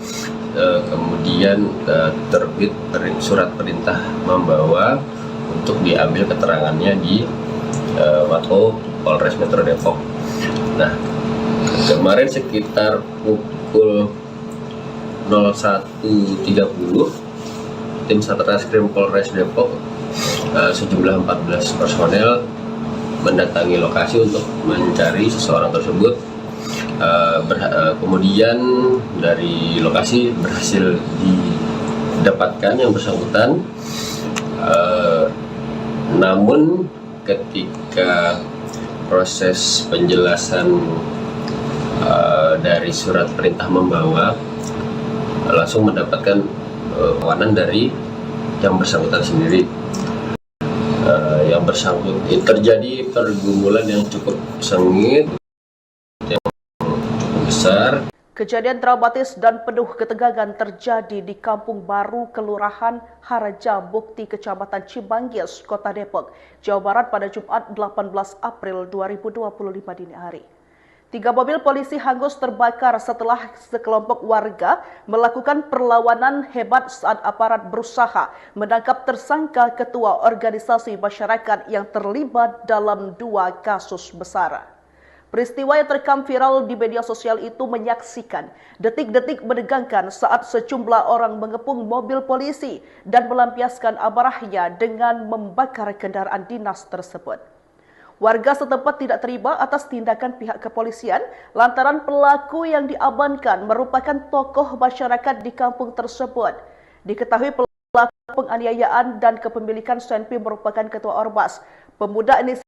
Kemudian terbit surat perintah membawa untuk diambil keterangannya di Mako Polres Metro Depok. Nah, kemarin sekitar pukul 01.30, tim Satreskrim Polres Depok sejumlah 14 personel mendatangi lokasi untuk mencari seseorang tersebut. Kemudian dari lokasi berhasil didapatkan yang bersangkutan. Namun ketika proses penjelasan dari surat perintah membawa, langsung mendapatkan perlawanan dari yang bersangkutan sendiri. Yang bersangkutan terjadi pergumulan yang cukup sengit, yang besar. Kejadian dramatis dan penuh ketegangan terjadi di Kampung Baru, Kelurahan Harajabukti, Kecamatan Cimanggis, Kota Depok, Jawa Barat pada Jumat 18 April 2025 dini hari. 3 mobil polisi hangus terbakar setelah sekelompok warga melakukan perlawanan hebat saat aparat berusaha menangkap tersangka ketua organisasi masyarakat yang terlibat dalam 2 kasus besar. Peristiwa yang terekam viral di media sosial itu menyaksikan detik-detik menegangkan saat sejumlah orang mengepung mobil polisi dan melampiaskan amarahnya dengan membakar kendaraan dinas tersebut. Warga setempat tidak terima atas tindakan pihak kepolisian lantaran pelaku yang diamankan merupakan tokoh masyarakat di kampung tersebut. Diketahui pelaku penganiayaan dan kepemilikan senpi merupakan ketua Ormas. Pemuda inisial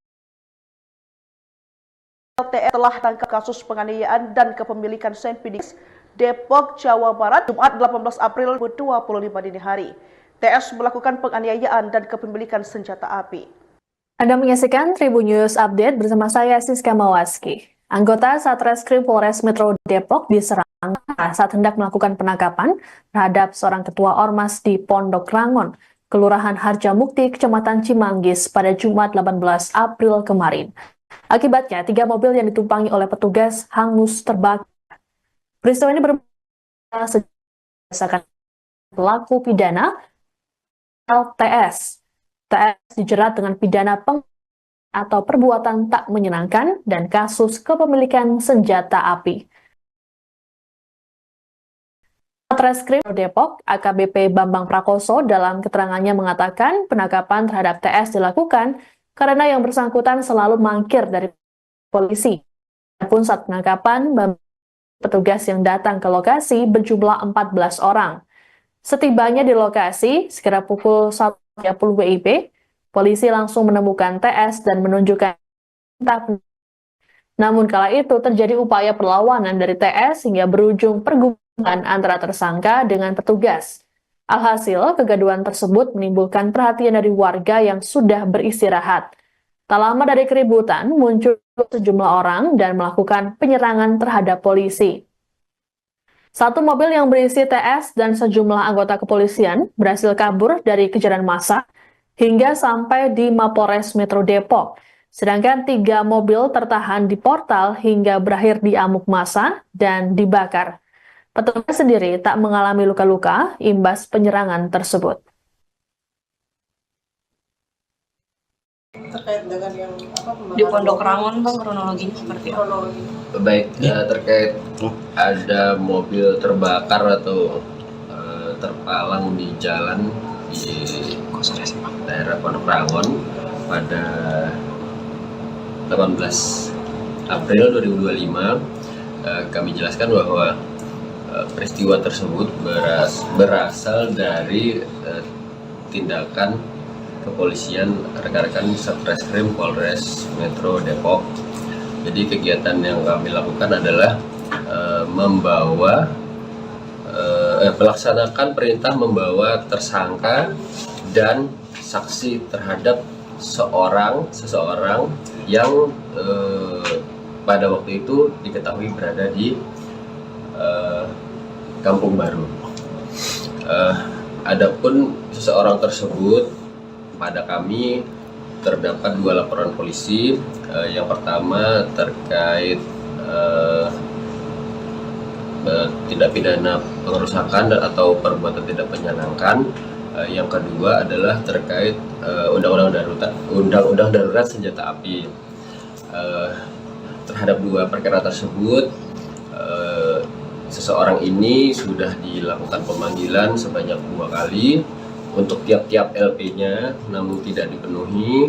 TS telah tangkap kasus penganiayaan dan kepemilikan senpi di Depok, Jawa Barat, Jumat 18 April 2025 dini hari. TS melakukan penganiayaan dan kepemilikan senjata api. Anda menyaksikan Tribun News Update bersama saya Siska Mawaski. Anggota Satreskrim Polres Metro Depok diserang saat hendak melakukan penangkapan terhadap seorang ketua Ormas di Pondok Rangon, Kelurahan Harjamukti, Kecamatan Cimanggis pada Jumat 18 April kemarin. Akibatnya, 3 mobil yang ditumpangi oleh petugas hangus terbakar. Peristiwa ini bermula sejak pelaku pidana LTS. TS dijerat dengan pidana atau perbuatan tak menyenangkan dan kasus kepemilikan senjata api. Satreskrim Depok AKBP Bambang Prakoso dalam keterangannya mengatakan penangkapan terhadap TS dilakukan karena yang bersangkutan selalu mangkir dari polisi. Adapun saat penangkapan, petugas yang datang ke lokasi berjumlah 14 orang. Setibanya di lokasi, sekitar pukul 1:30 WIB, polisi langsung menemukan TS dan menunjukkan. Namun kala itu terjadi upaya perlawanan dari TS hingga berujung pergumulan antara tersangka dengan petugas. Alhasil, kegaduhan tersebut menimbulkan perhatian dari warga yang sudah beristirahat. Tak lama dari keributan, muncul sejumlah orang dan melakukan penyerangan terhadap polisi. Satu mobil yang berisi TS dan sejumlah anggota kepolisian berhasil kabur dari kejaran massa hingga sampai di Mapolres Metro Depok. Sedangkan 3 mobil tertahan di portal hingga berakhir di amuk massa dan dibakar. Petugas sendiri tak mengalami luka-luka imbas penyerangan tersebut. Terkait dengan yang Di Pondok Rangon, Bang, kronologinya seperti apa? Baik, terkait ada mobil terbakar atau terpalang di jalan di daerah Pondok Rangon pada 18 April 2025, kami jelaskan bahwa peristiwa tersebut berasal dari tindakan kepolisian rekan-rekan Satreskrim Polres Metro Depok. Jadi kegiatan yang kami lakukan adalah melaksanakan perintah membawa tersangka dan saksi terhadap seseorang yang pada waktu itu diketahui berada di Kampung Baru. Adapun seseorang tersebut, pada kami terdapat 2 laporan polisi. Yang pertama terkait tindak pidana pengerusakan atau perbuatan tidak menyenangkan. Yang kedua adalah terkait undang-undang darurat senjata api. Terhadap 2 perkara tersebut, seseorang ini sudah dilakukan pemanggilan sebanyak 2 kali untuk tiap-tiap LP-nya, namun tidak dipenuhi.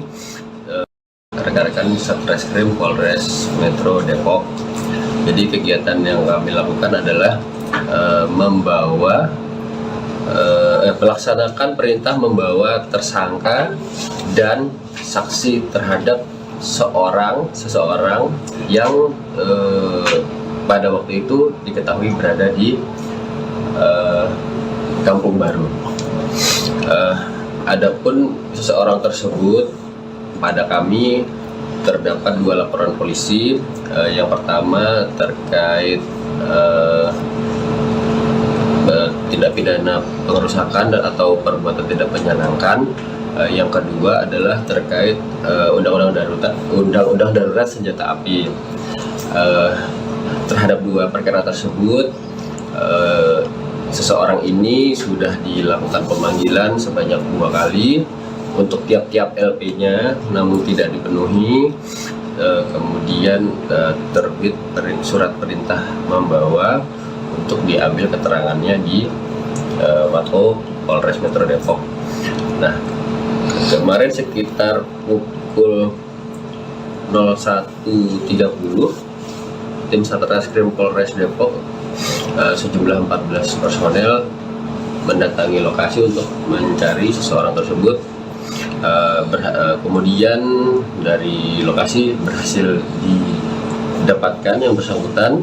Rekan-rekan Satreskrim Polres Metro Depok. Jadi kegiatan yang kami lakukan adalah melaksanakan perintah membawa tersangka dan saksi terhadap seseorang yang pada waktu itu diketahui berada di Kampung Baru. Adapun seseorang tersebut, pada kami terdapat 2 laporan polisi. Yang pertama terkait tindak pidana pengerusakan atau perbuatan tidak menyenangkan. Yang kedua adalah terkait undang-undang darurat senjata api. Terhadap dua perkara tersebut, seseorang ini sudah dilakukan pemanggilan sebanyak 2 kali untuk tiap-tiap LP-nya, namun tidak dipenuhi. Kemudian terbit surat perintah membawa untuk diambil keterangannya di Mako Polres Metro Depok. Nah, kemarin sekitar pukul 01.30, tim Satreskrim Polres Depok sejumlah 14 personel mendatangi lokasi untuk mencari seseorang tersebut. Kemudian dari lokasi berhasil didapatkan yang bersangkutan,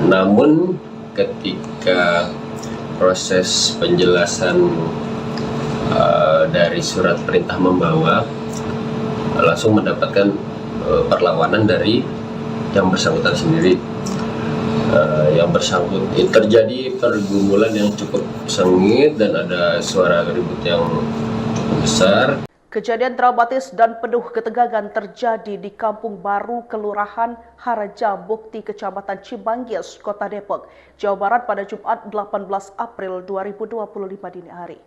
namun ketika proses penjelasan dari surat perintah membawa, langsung mendapatkan perlawanan dari yang bersangkutan sendiri. Yang bersangkutan terjadi pergumulan yang cukup sengit dan ada suara ribut yang cukup besar. Kejadian dramatis dan penuh ketegangan terjadi di Kampung Baru, Kelurahan Haraja Bukti, Kecamatan Cimanggis, Kota Depok, Jawa Barat pada Jumat 18 April 2025 dini hari.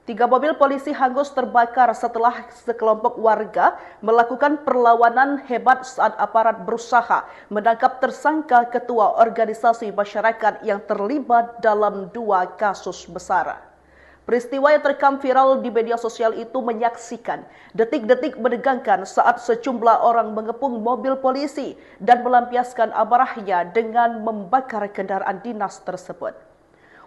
3 mobil polisi hangus terbakar setelah sekelompok warga melakukan perlawanan hebat saat aparat berusaha menangkap tersangka ketua organisasi masyarakat yang terlibat dalam 2 kasus besar. Peristiwa yang terekam viral di media sosial itu menyaksikan detik-detik menegangkan saat sejumlah orang mengepung mobil polisi dan melampiaskan amarahnya dengan membakar kendaraan dinas tersebut.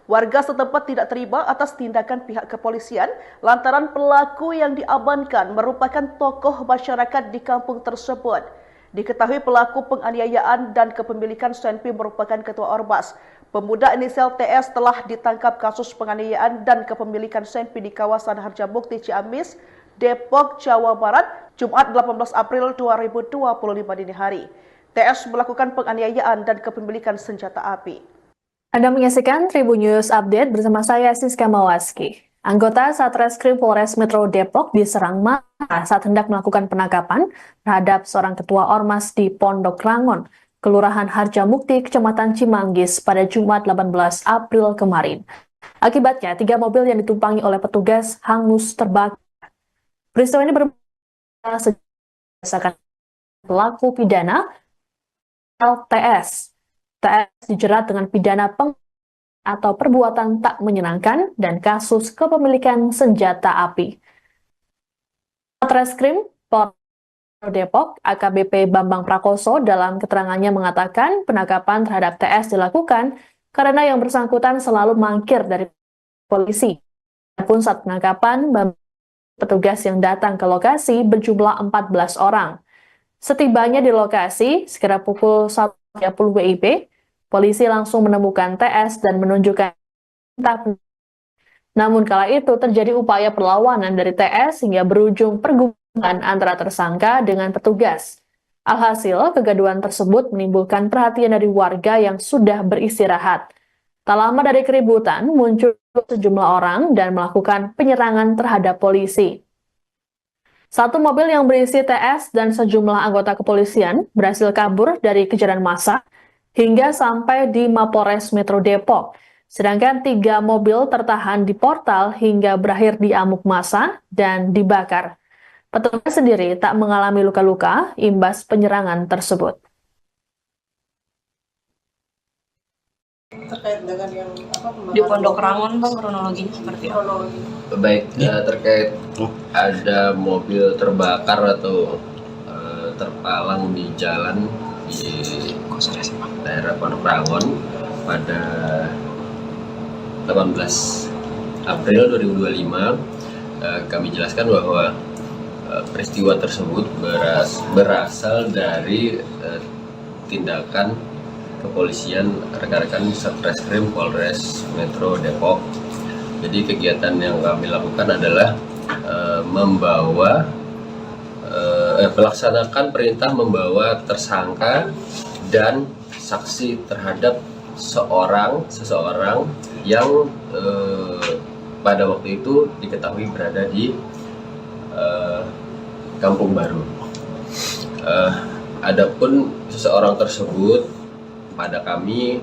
Warga setempat tidak terima atas tindakan pihak kepolisian lantaran pelaku yang diamankan merupakan tokoh masyarakat di kampung tersebut. Diketahui pelaku penganiayaan dan kepemilikan senpi merupakan ketua Ormas. Pemuda inisial TS telah ditangkap kasus penganiayaan dan kepemilikan senpi di kawasan Harjamukti Ciamis, Depok, Jawa Barat, Jumat 18 April 2025 dini hari. TS melakukan penganiayaan dan kepemilikan senjata api. Anda menyaksikan Tribun News Update bersama saya Siska Mawaski. Anggota Satreskrim Polres Metro Depok diserang massa saat hendak melakukan penangkapan terhadap seorang ketua Ormas di Pondok Rangon, Kelurahan Harjamukti, Kecamatan Cimanggis pada Jumat 18 April kemarin. Akibatnya, 3 mobil yang ditumpangi oleh petugas hangus terbakar. Peristiwa ini berbeda berdasarkan pelaku pidana LTS. TS dijerat dengan pidana atau perbuatan tak menyenangkan dan kasus kepemilikan senjata api. Satreskrim Polres Depok AKBP Bambang Prakoso dalam keterangannya mengatakan penangkapan terhadap TS dilakukan karena yang bersangkutan selalu mangkir dari polisi. Adapun saat penangkapan, petugas yang datang ke lokasi berjumlah 14 orang. Setibanya di lokasi, sekitar pukul 1:30 WIB, polisi langsung menemukan TS dan menunjukkan. Namun kala itu terjadi upaya perlawanan dari TS hingga berujung pergumulan antara tersangka dengan petugas. Alhasil, kegaduhan tersebut menimbulkan perhatian dari warga yang sudah beristirahat. Tak lama dari keributan, muncul sejumlah orang dan melakukan penyerangan terhadap polisi. 1 mobil yang berisi TS dan sejumlah anggota kepolisian berhasil kabur dari kejaran massa hingga sampai di Mapolres Metro Depok. Sedangkan 3 mobil tertahan di portal hingga berakhir di amuk massa dan dibakar. Petugas sendiri tak mengalami luka-luka imbas penyerangan tersebut. Terkait dengan yang Di Pondok Rangon, Bang, kronologinya seperti apa? Baik, terkait ada mobil terbakar atau terpalang di jalan di daerah Pondok Rangon pada 18 April 2025, kami jelaskan bahwa peristiwa tersebut berasal dari tindakan kepolisian rekan-rekan Satreskrim Polres Metro Depok. Jadi kegiatan yang kami lakukan adalah melaksanakan perintah membawa tersangka dan saksi terhadap seseorang yang pada waktu itu diketahui berada di Kampung Baru. Adapun seseorang tersebut, pada kami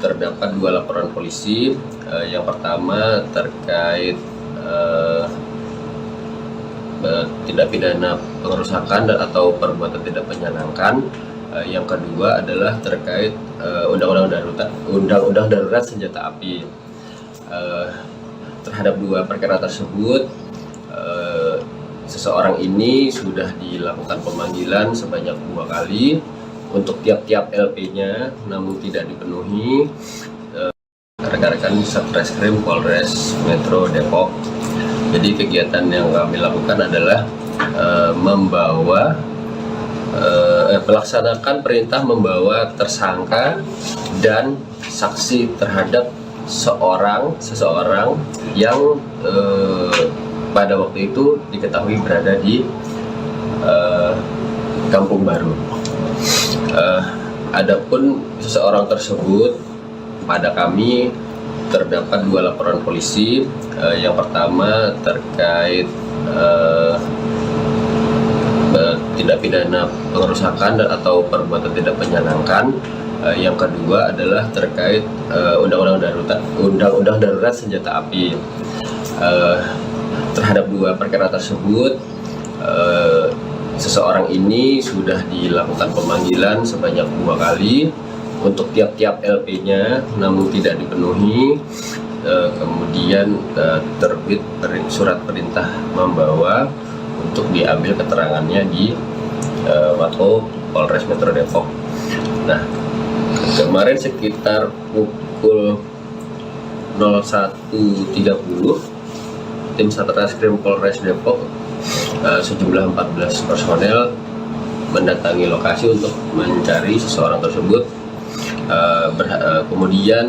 terdapat 2 laporan polisi. Yang pertama terkait tindak pidana pengerusakan atau perbuatan tidak menyenangkan. Yang kedua adalah terkait undang-undang darurat senjata api. Terhadap 2 perkara tersebut, seseorang ini sudah dilakukan pemanggilan sebanyak 2 kali untuk tiap-tiap LP-nya, namun tidak dipenuhi. Rekan-rekan Satreskrim Polres Metro Depok. Jadi kegiatan yang kami lakukan adalah melaksanakan perintah membawa tersangka dan saksi terhadap seseorang yang pada waktu itu diketahui berada di Kampung Baru. Adapun seseorang tersebut, pada kami terdapat 2 laporan polisi. Yang pertama terkait tindak pidana pengerusakan atau perbuatan tidak menyenangkan. Yang kedua adalah terkait undang-undang darurat senjata api. Terhadap 2 perkara tersebut, seseorang ini sudah dilakukan pemanggilan sebanyak 2 kali untuk tiap-tiap LP-nya, namun tidak dipenuhi. Kemudian terbit surat perintah membawa untuk diambil keterangannya di Mako Polres Metro Depok. Nah, kemarin sekitar pukul 01.30, tim Satreskrim Polres Depok sejumlah 14 personel mendatangi lokasi untuk mencari seseorang tersebut. Kemudian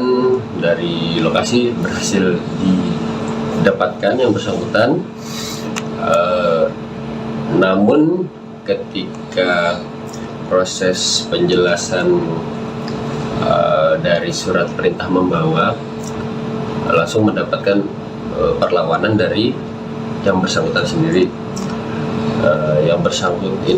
dari lokasi berhasil didapatkan yang bersangkutan. Namun ketika proses penjelasan dari surat perintah membawa, langsung mendapatkan perlawanan dari yang bersangkutan sendiri.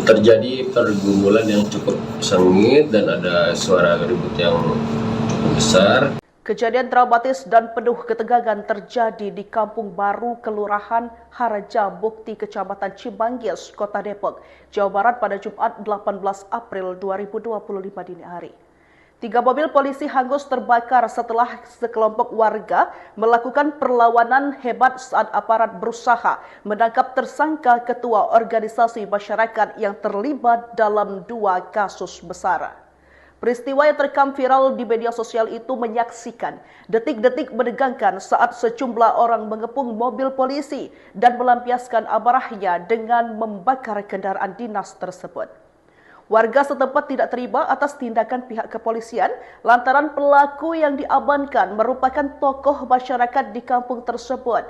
Terjadi pergumulan yang cukup sengit dan ada suara ribut yang cukup besar. Kejadian dramatis dan penuh ketegangan terjadi di Kampung Baru, Kelurahan Harajamukti, Kecamatan Cimanggis, Kota Depok, Jawa Barat pada Jumat 18 April 2025 dini hari. 3 mobil polisi hangus terbakar setelah sekelompok warga melakukan perlawanan hebat saat aparat berusaha menangkap tersangka ketua organisasi masyarakat yang terlibat dalam 2 kasus besar. Peristiwa yang terekam viral di media sosial itu menyaksikan detik-detik menegangkan saat sejumlah orang mengepung mobil polisi dan melampiaskan amarahnya dengan membakar kendaraan dinas tersebut. Warga setempat tidak terima atas tindakan pihak kepolisian lantaran pelaku yang diamankan merupakan tokoh masyarakat di kampung tersebut.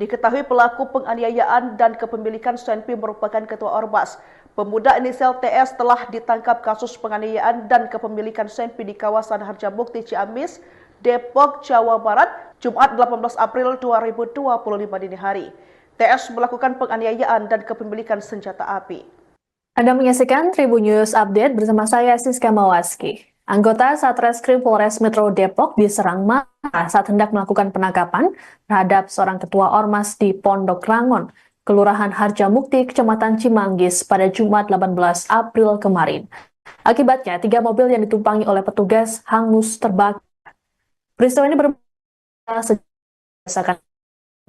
Diketahui pelaku penganiayaan dan kepemilikan senpi merupakan ketua Ormas. Pemuda inisial TS telah ditangkap kasus penganiayaan dan kepemilikan senpi di kawasan Harjamukti Ciamis, Depok, Jawa Barat, Jumat 18 April 2025 dini hari. TS melakukan penganiayaan dan kepemilikan senjata api. Anda menyaksikan Tribun News Update bersama saya Siska Mawaski. Anggota Satreskrim Polres Metro Depok diserang massa saat hendak melakukan penangkapan terhadap seorang ketua Ormas di Pondok Rangon, Kelurahan Harjamukti, Kecamatan Cimanggis pada Jumat 18 April kemarin. Akibatnya, 3 mobil yang ditumpangi oleh petugas hangus terbakar. Peristiwa ini berbeda berdasarkan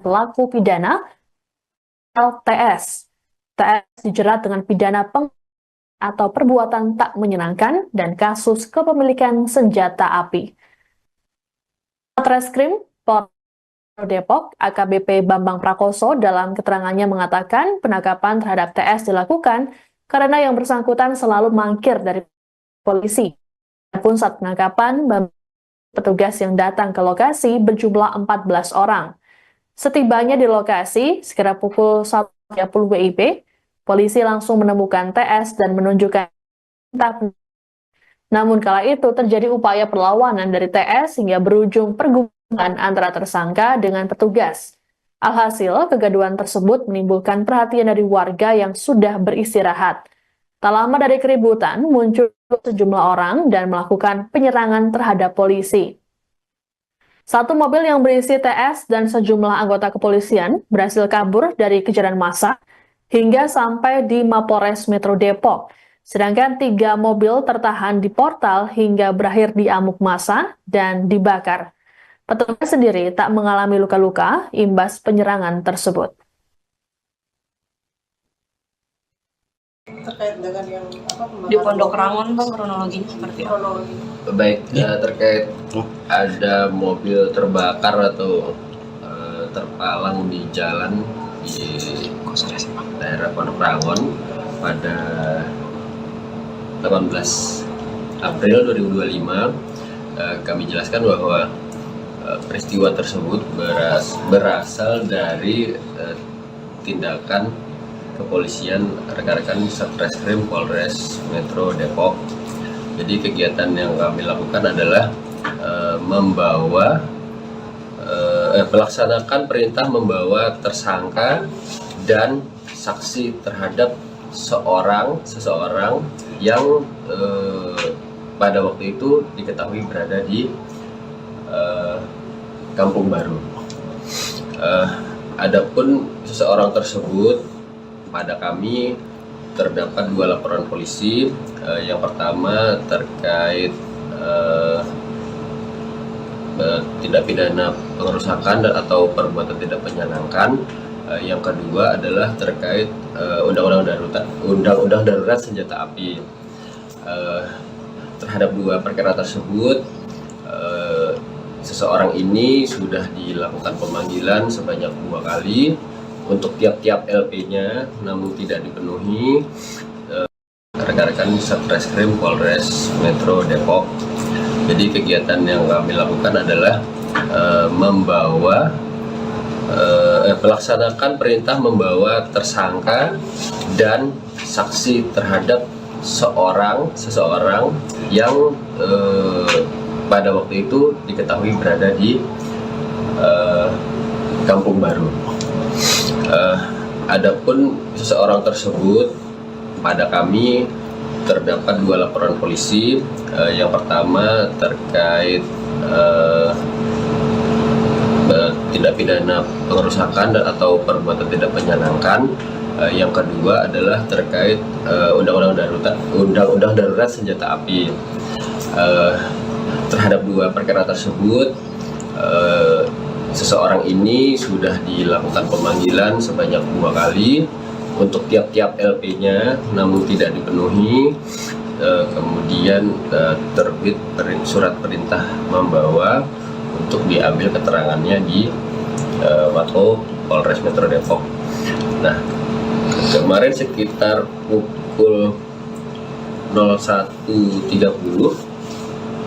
pelaku pidana TS. TS dijerat dengan pidana atau perbuatan tak menyenangkan dan kasus kepemilikan senjata api. Satreskrim Polres Depok AKBP Bambang Prakoso dalam keterangannya mengatakan penangkapan terhadap TS dilakukan karena yang bersangkutan selalu mangkir dari polisi. Adapun saat penangkapan, petugas yang datang ke lokasi berjumlah 14 orang. Setibanya di lokasi, sekitar pukul 1:30 WIB, polisi langsung menemukan TS dan menunjukkan. Namun kala itu terjadi upaya perlawanan dari TS hingga berujung pergumulan antara tersangka dengan petugas. Alhasil, kegaduhan tersebut menimbulkan perhatian dari warga yang sudah beristirahat. Tak lama dari keributan, muncul sejumlah orang dan melakukan penyerangan terhadap polisi. Satu mobil yang berisi TS dan sejumlah anggota kepolisian berhasil kabur dari kejaran massa hingga sampai di Mapolres Metro Depok. Sedangkan 3 mobil tertahan di portal hingga berakhir di amuk massa dan dibakar. Petugas sendiri tak mengalami luka-luka imbas penyerangan tersebut. Terkait dengan yang Di Pondok Rangon bang, kronologinya seperti apa? Baik, terkait ada mobil terbakar atau terpalang di jalan di daerah Pondok Rangon pada 18 April 2025, kami jelaskan bahwa peristiwa tersebut berasal dari tindakan kepolisian rekan-rekan Satreskrim Polres Metro Depok. Jadi kegiatan yang kami lakukan adalah melaksanakan perintah membawa tersangka dan saksi terhadap seseorang yang pada waktu itu diketahui berada di Kampung Baru. Adapun seseorang tersebut, pada kami terdapat 2 laporan polisi. Yang pertama terkait tindak pidana pengerusakan atau perbuatan tidak menyenangkan. Yang kedua adalah terkait undang-undang darurat senjata api. Terhadap 2 perkara tersebut, seseorang ini sudah dilakukan pemanggilan sebanyak 2 kali untuk tiap-tiap LP-nya, namun tidak dipenuhi. Rekan-rekan Satreskrim Polres Metro Depok. Jadi kegiatan yang kami lakukan adalah melaksanakan perintah membawa tersangka dan saksi terhadap seseorang yang pada waktu itu diketahui berada di Kampung Baru. Adapun seseorang tersebut, pada kami terdapat 2 laporan polisi. Yang pertama terkait tindak pidana pengerusakan atau perbuatan tidak menyenangkan. Yang kedua adalah terkait undang-undang darurat senjata api. Terhadap 2 perkara tersebut, seseorang ini sudah dilakukan pemanggilan sebanyak 2 kali untuk tiap-tiap LP-nya, namun tidak dipenuhi. Kemudian terbit surat perintah membawa untuk diambil keterangannya di Mako Polres Metro Depok. Nah, kemarin sekitar pukul 01.30,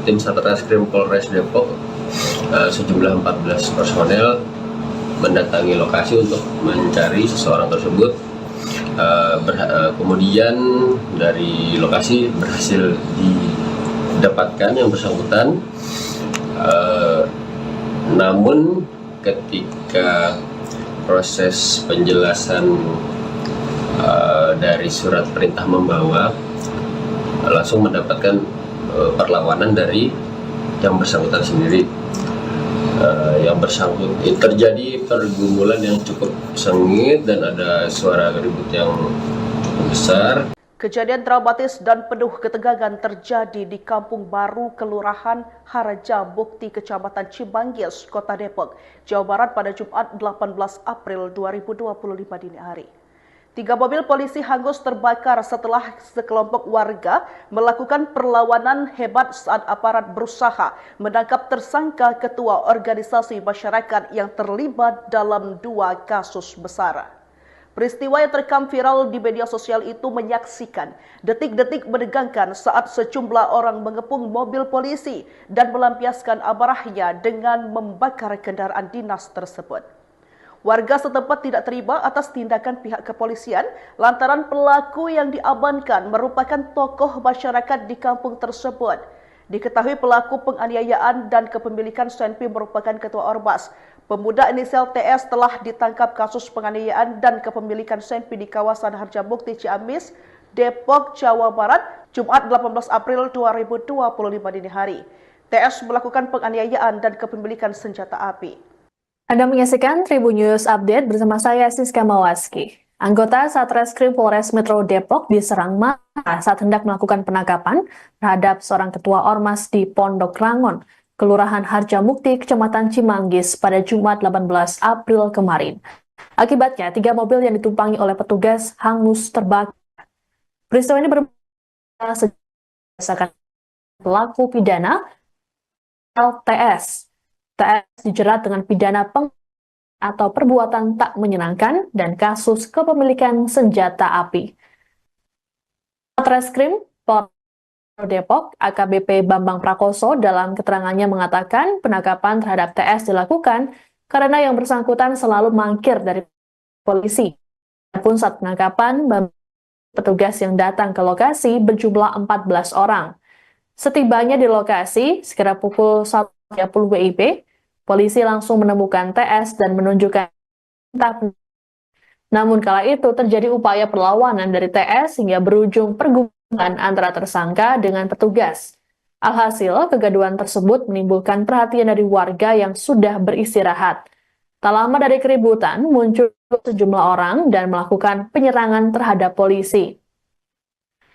tim Satreskrim Polres Depok sejumlah 14 personel mendatangi lokasi untuk mencari seseorang tersebut. Kemudian dari lokasi berhasil didapatkan yang bersangkutan. Namun ketika proses penjelasan dari surat perintah membawa, langsung mendapatkan perlawanan dari yang bersangkutan sendiri. Terjadi pergumulan yang cukup sengit dan ada suara ribut yang besar. Kejadian dramatis dan penuh ketegangan terjadi di Kampung Baru, Kelurahan Haraja Bukti, Kecamatan Cimanggis, Kota Depok, Jawa Barat pada Jumat 18 April 2025 dini hari. 3 mobil polisi hangus terbakar setelah sekelompok warga melakukan perlawanan hebat saat aparat berusaha menangkap tersangka ketua organisasi masyarakat yang terlibat dalam 2 kasus besar. Peristiwa yang terekam viral di media sosial itu menyaksikan detik-detik menegangkan saat sejumlah orang mengepung mobil polisi dan melampiaskan amarahnya dengan membakar kendaraan dinas tersebut. Warga setempat tidak terima atas tindakan pihak kepolisian lantaran pelaku yang diamankan merupakan tokoh masyarakat di kampung tersebut. Diketahui pelaku penganiayaan dan kepemilikan senpi merupakan ketua Ormas. Pemuda inisial TS telah ditangkap kasus penganiayaan dan kepemilikan senpi di kawasan Harjamukti Ciamis, Depok, Jawa Barat, Jumat 18 April 2025 dini hari. TS melakukan penganiayaan dan kepemilikan senjata api. Anda menyaksikan Tribun News Update bersama saya Siska Mawaski. Anggota Satreskrim Polres Metro Depok diserang massa saat hendak melakukan penangkapan terhadap seorang ketua Ormas di Pondok Rangon, Kelurahan Harjamukti, Kecamatan Cimanggis pada Jumat 18 April kemarin. Akibatnya, 3 mobil yang ditumpangi oleh petugas hangus terbakar. Peristiwa ini bermula berdasarkan pelaku pidana LTS. TS dijerat dengan pidana atau perbuatan tak menyenangkan dan kasus kepemilikan senjata api. Satreskrim Polres Depok AKBP Bambang Prakoso dalam keterangannya mengatakan penangkapan terhadap TS dilakukan karena yang bersangkutan selalu mangkir dari polisi. Adapun saat penangkapan, petugas yang datang ke lokasi berjumlah 14 orang. Setibanya di lokasi, sekitar pukul 1.30 WIB, polisi langsung menemukan TS dan menunjukkan namun kala itu terjadi upaya perlawanan dari TS hingga berujung pergumulan antara tersangka dengan petugas. Alhasil, kegaduhan tersebut menimbulkan perhatian dari warga yang sudah beristirahat. Tak lama dari keributan, muncul sejumlah orang dan melakukan penyerangan terhadap polisi.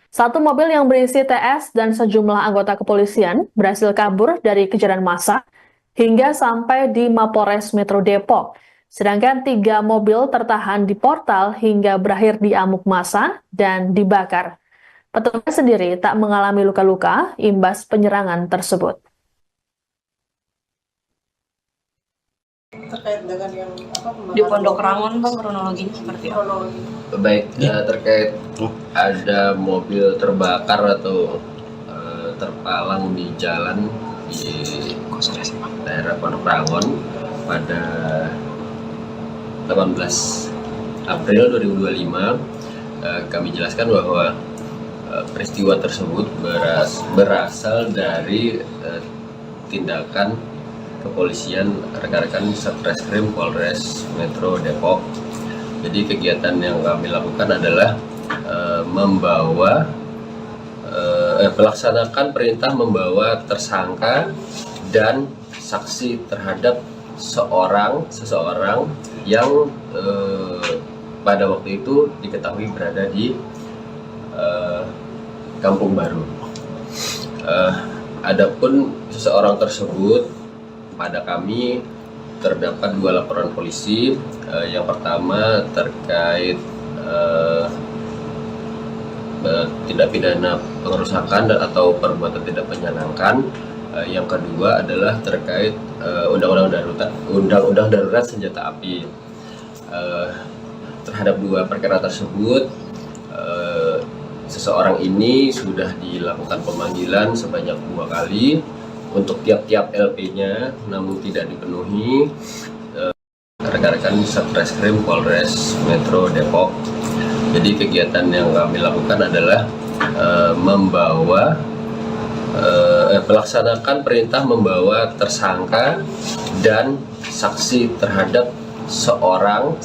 Satu mobil yang berisi TS dan sejumlah anggota kepolisian berhasil kabur dari kejaran massa hingga sampai di Mapolres Metro Depok. Sedangkan 3 mobil tertahan di portal hingga berakhir di amuk massa dan dibakar. Petugas sendiri tak mengalami luka-luka imbas penyerangan tersebut. Terkait dengan yang di Pondok Rangon, Bang, kronologinya seperti apa? Baik, terkait ada mobil terbakar atau terpalang di jalan di daerah Pondok Rangon pada 18 April 2025, kami jelaskan bahwa peristiwa tersebut berasal dari tindakan kepolisian rekan-rekan Satreskrim Polres Metro Depok. Jadi kegiatan yang kami lakukan adalah melaksanakan perintah membawa tersangka dan saksi terhadap seseorang yang pada waktu itu diketahui berada di Kampung Baru. Adapun seseorang tersebut, pada kami terdapat 2 laporan polisi. Yang pertama terkait tindak pidana pengerusakan atau perbuatan tidak menyenangkan. Yang kedua adalah terkait undang-undang darurat senjata api. Terhadap 2 perkara tersebut, seseorang ini sudah dilakukan pemanggilan sebanyak 2 kali untuk tiap-tiap LP-nya, namun tidak dipenuhi. Rekan-rekan Satreskrim Polres Metro Depok. Jadi kegiatan yang kami lakukan adalah melaksanakan perintah membawa tersangka dan saksi terhadap seseorang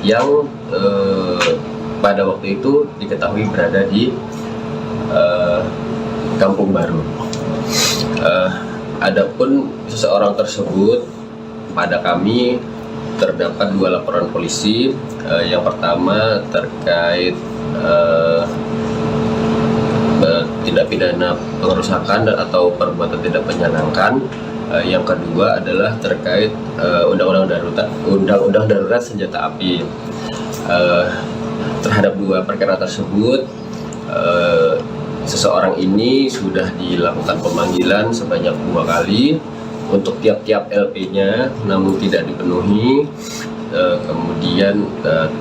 yang pada waktu itu diketahui berada di Kampung Baru. Adapun seseorang tersebut, pada kami terdapat 2 laporan polisi. Yang pertama terkait tindak pidana pengerusakan atau perbuatan tidak menyenangkan. Yang kedua adalah terkait undang-undang darurat senjata api. Terhadap 2 perkara tersebut, seseorang ini sudah dilakukan pemanggilan sebanyak 2 kali untuk tiap-tiap LP-nya, namun tidak dipenuhi. Kemudian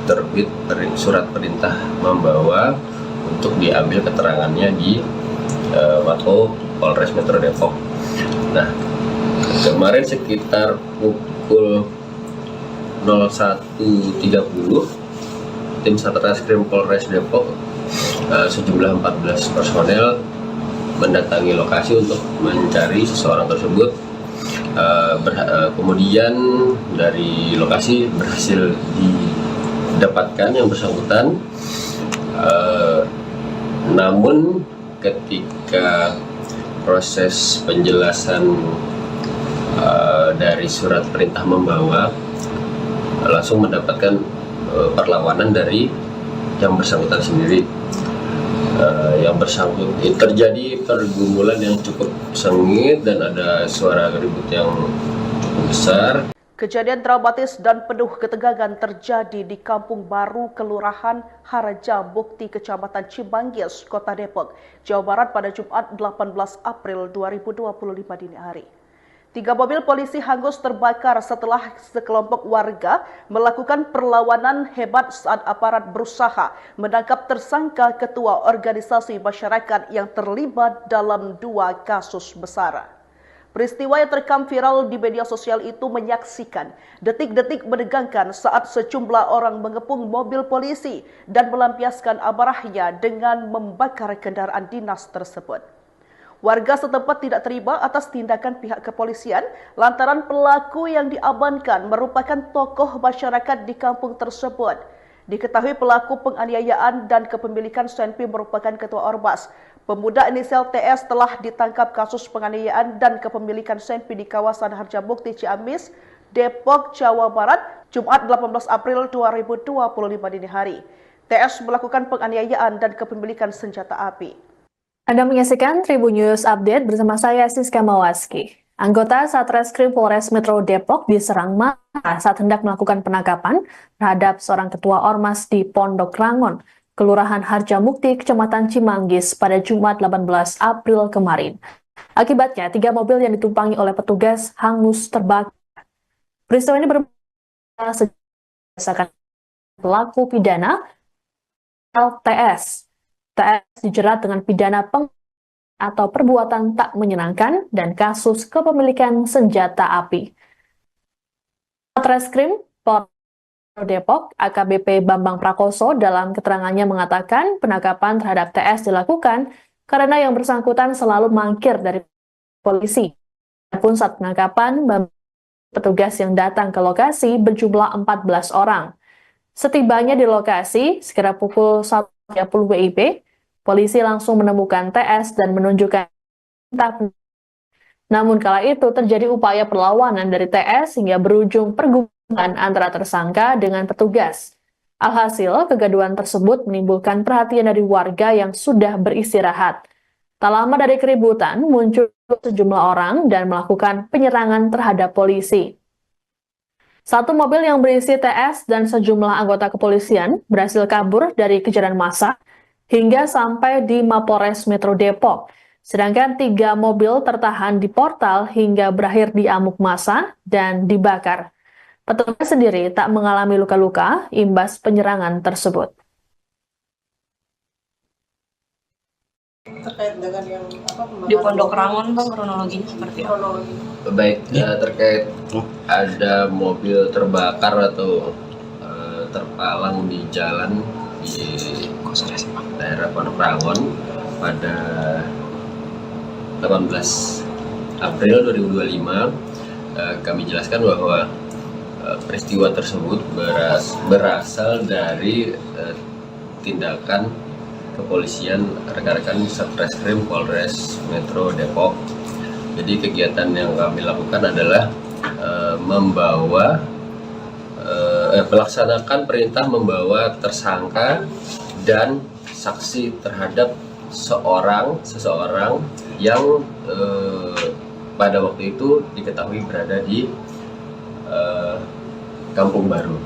terbit surat perintah membawa untuk diambil keterangannya di Mako Polres Metro Depok. Nah, kemarin sekitar pukul 01.30, tim Satreskrim Polres Depok sejumlah 14 personel mendatangi lokasi untuk mencari seseorang tersebut. Kemudian dari lokasi berhasil didapatkan yang bersangkutan. Namun ketika proses penjelasan dari surat perintah membawa, langsung mendapatkan perlawanan dari yang bersangkutan sendiri. Yang bersangkutan terjadi pergumulan yang cukup sengit dan ada suara ribut yang cukup besar. Kejadian dramatis dan penuh ketegangan terjadi di Kampung Baru, Kelurahan Haraja Bukti, Kecamatan Cimanggis, Kota Depok, Jawa Barat pada Jumat 18 April 2025 dini hari. 3 mobil polisi hangus terbakar setelah sekelompok warga melakukan perlawanan hebat saat aparat berusaha menangkap tersangka ketua organisasi masyarakat yang terlibat dalam 2 kasus besar. Peristiwa yang terekam viral di media sosial itu menyaksikan detik-detik menegangkan saat sejumlah orang mengepung mobil polisi dan melampiaskan amarahnya dengan membakar kendaraan dinas tersebut. Warga setempat tidak terima atas tindakan pihak kepolisian lantaran pelaku yang diamankan merupakan tokoh masyarakat di kampung tersebut. Diketahui pelaku penganiayaan dan kepemilikan senpi merupakan ketua Ormas. Pemuda inisial TS telah ditangkap kasus penganiayaan dan kepemilikan senpi di kawasan Harjamukti, Ciamis, Depok, Jawa Barat, Jumat 18 April 2025 dini hari. TS melakukan penganiayaan dan kepemilikan senjata api. Anda menyaksikan Tribun News Update bersama saya Siska Mawaski. Anggota Satreskrim Polres Metro Depok diserang massa saat hendak melakukan penangkapan terhadap seorang ketua Ormas di Pondok Rangon, Kelurahan Harjamukti, Kecamatan Cimanggis pada Jumat 18 April kemarin. Akibatnya, 3 mobil yang ditumpangi oleh petugas hangus terbakar. Peristiwa ini bermula sejak pelaku pidana LTS. TS dijerat dengan pidana atau perbuatan tak menyenangkan dan kasus kepemilikan senjata api. Satreskrim Polres Depok AKBP Bambang Prakoso dalam keterangannya mengatakan penangkapan terhadap TS dilakukan karena yang bersangkutan selalu mangkir dari polisi. Adapun saat penangkapan, petugas yang datang ke lokasi berjumlah 14 orang. Setibanya di lokasi, sekitar pukul 1.30 WIB, polisi langsung menemukan TS dan menunjukkan. Namun kala itu terjadi upaya perlawanan dari TS hingga berujung pergumulan antara tersangka dengan petugas. Alhasil, kegaduhan tersebut menimbulkan perhatian dari warga yang sudah beristirahat. Tak lama dari keributan, muncul sejumlah orang dan melakukan penyerangan terhadap polisi. 1 mobil yang berisi TS dan sejumlah anggota kepolisian berhasil kabur dari kejaran massa hingga sampai di Mapolres Metro Depok. Sedangkan 3 mobil tertahan di portal hingga berakhir di amuk massa dan dibakar. Petugas sendiri tak mengalami luka-luka imbas penyerangan tersebut. Terkait dengan yang Di Pondok Rangon, Bang, kronologinya seperti apa? Baik, terkait ada mobil terbakar atau terpalang di jalan di daerah Pondok Rangon pada 18 April 2025, kami jelaskan bahwa peristiwa tersebut berasal dari tindakan kepolisian rekan-rekan Satreskrim Polres Metro Depok. Jadi kegiatan yang kami lakukan adalah melaksanakan perintah membawa tersangka dan saksi terhadap seseorang yang pada waktu itu diketahui berada di Kampung Baru.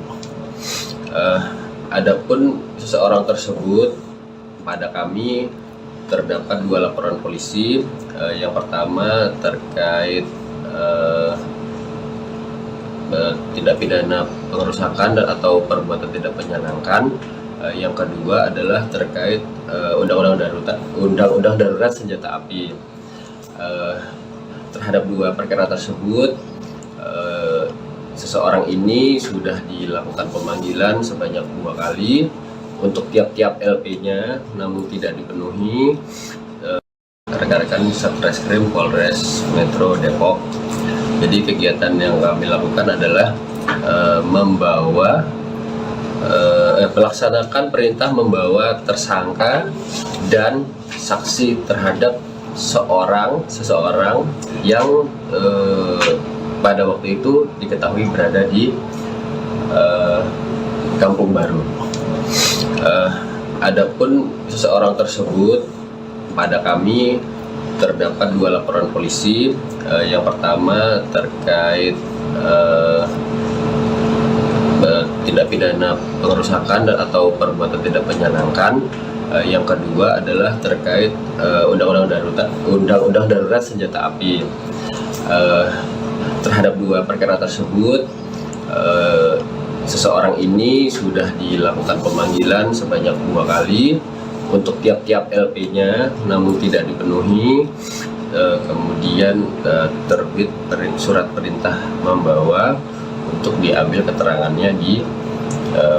Adapun seseorang tersebut, pada kami terdapat 2 laporan polisi. Yang pertama terkait tindak pidana pengerusakan atau perbuatan tidak menyenangkan. Yang kedua adalah terkait undang-undang darurat senjata api. Terhadap 2 perkara tersebut, seseorang ini sudah dilakukan pemanggilan sebanyak 2 kali untuk tiap-tiap LP-nya, namun tidak dipenuhi. Rekan-rekan Satreskrim Polres Metro Depok. Jadi kegiatan yang kami lakukan adalah membawa melaksanakan perintah membawa tersangka dan saksi terhadap seseorang yang pada waktu itu diketahui berada di Kampung Baru. Adapun seseorang tersebut, pada kami terdapat 2 laporan polisi. Yang pertama terkait tindak pidana pengerusakan atau perbuatan tidak menyenangkan. Yang kedua adalah terkait undang-undang darurat senjata api. Terhadap 2 perkara tersebut, seseorang ini sudah dilakukan pemanggilan sebanyak 2 kali untuk tiap-tiap LP-nya, namun tidak dipenuhi. Kemudian terbit surat perintah membawa untuk diambil keterangannya di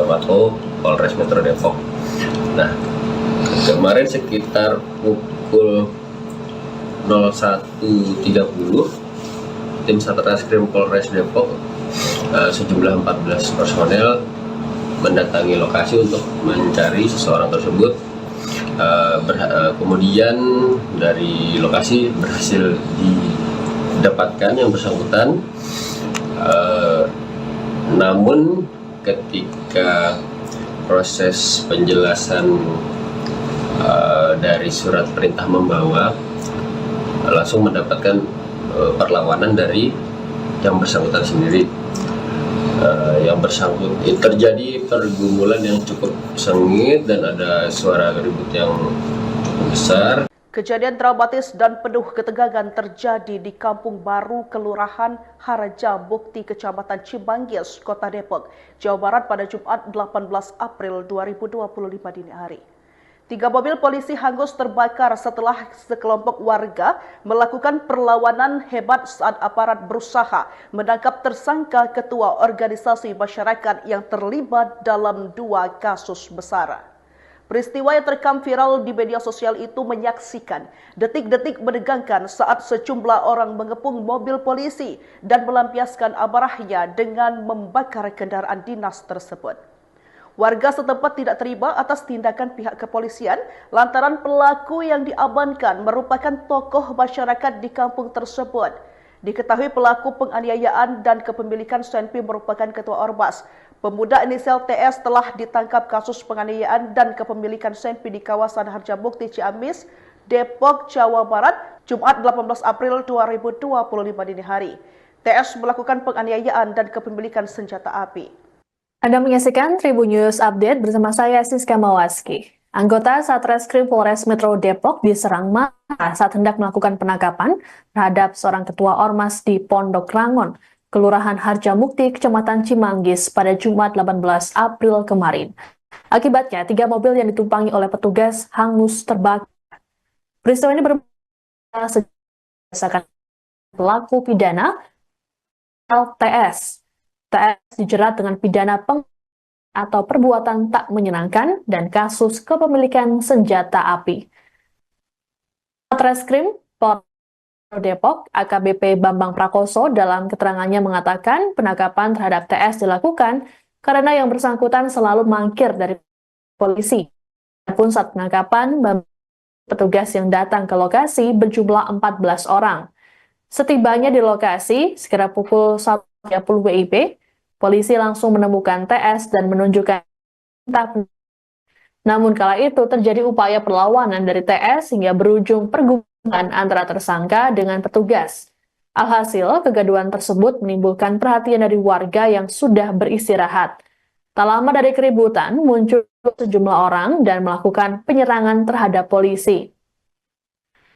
Mako Polres Metro Depok. Nah, kemarin sekitar pukul 01.30, tim Satreskrim Polres Depok sejumlah 14 personel mendatangi lokasi untuk mencari seseorang tersebut. Kemudian dari lokasi berhasil didapatkan yang bersangkutan. Namun ketika proses penjelasan dari surat perintah membawa, langsung mendapatkan perlawanan dari yang bersangkutan sendiri. Yang bersangkutan terjadi pergumulan yang cukup sengit dan ada suara ribut yang besar. Kejadian dramatis dan penuh ketegangan terjadi di Kampung Baru, Kelurahan Haraja Bukti, Kecamatan Cimanggis, Kota Depok, Jawa Barat pada Jumat 18 April 2025 dini hari. 3 mobil polisi hangus terbakar setelah sekelompok warga melakukan perlawanan hebat saat aparat berusaha menangkap tersangka ketua organisasi masyarakat yang terlibat dalam 2 kasus besar. Peristiwa yang terekam viral di media sosial itu menyaksikan detik-detik menegangkan saat sejumlah orang mengepung mobil polisi dan melampiaskan amarahnya dengan membakar kendaraan dinas tersebut. Warga setempat tidak terima atas tindakan pihak kepolisian lantaran pelaku yang diamankan merupakan tokoh masyarakat di kampung tersebut. Diketahui pelaku penganiayaan dan kepemilikan senpi merupakan ketua Ormas. Pemuda inisial TS telah ditangkap kasus penganiayaan dan kepemilikan senpi di kawasan Harjamukti, Ciamis, Depok, Jawa Barat, Jumat 18 April 2025 dini hari. TS melakukan penganiayaan dan kepemilikan senjata api. Anda menyaksikan Tribun News Update bersama saya Siska Mawaski. Anggota Satreskrim Polres Metro Depok diserang massa saat hendak melakukan penangkapan terhadap seorang ketua Ormas di Pondok Rangon, Kelurahan Harjamukti, Kecamatan Cimanggis pada Jumat 18 April kemarin. Akibatnya, 3 mobil yang ditumpangi oleh petugas hangus terbakar. Peristiwa ini bermula sejak pelaku pidana LTS. TS dijerat dengan pidana atau perbuatan tak menyenangkan dan kasus kepemilikan senjata api. Satreskrim Polres Depok AKBP Bambang Prakoso dalam keterangannya mengatakan penangkapan terhadap TS dilakukan karena yang bersangkutan selalu mangkir dari polisi. Adapun saat penangkapan, petugas yang datang ke lokasi berjumlah 14 orang. Setibanya di lokasi, sekitar pukul 1.30 WIB, polisi langsung menemukan TS dan menunjukkan. Namun kala itu terjadi upaya perlawanan dari TS hingga berujung pergumulan antara tersangka dengan petugas. Alhasil, kegaduhan tersebut menimbulkan perhatian dari warga yang sudah beristirahat. Tak lama dari keributan, muncul sejumlah orang dan melakukan penyerangan terhadap polisi.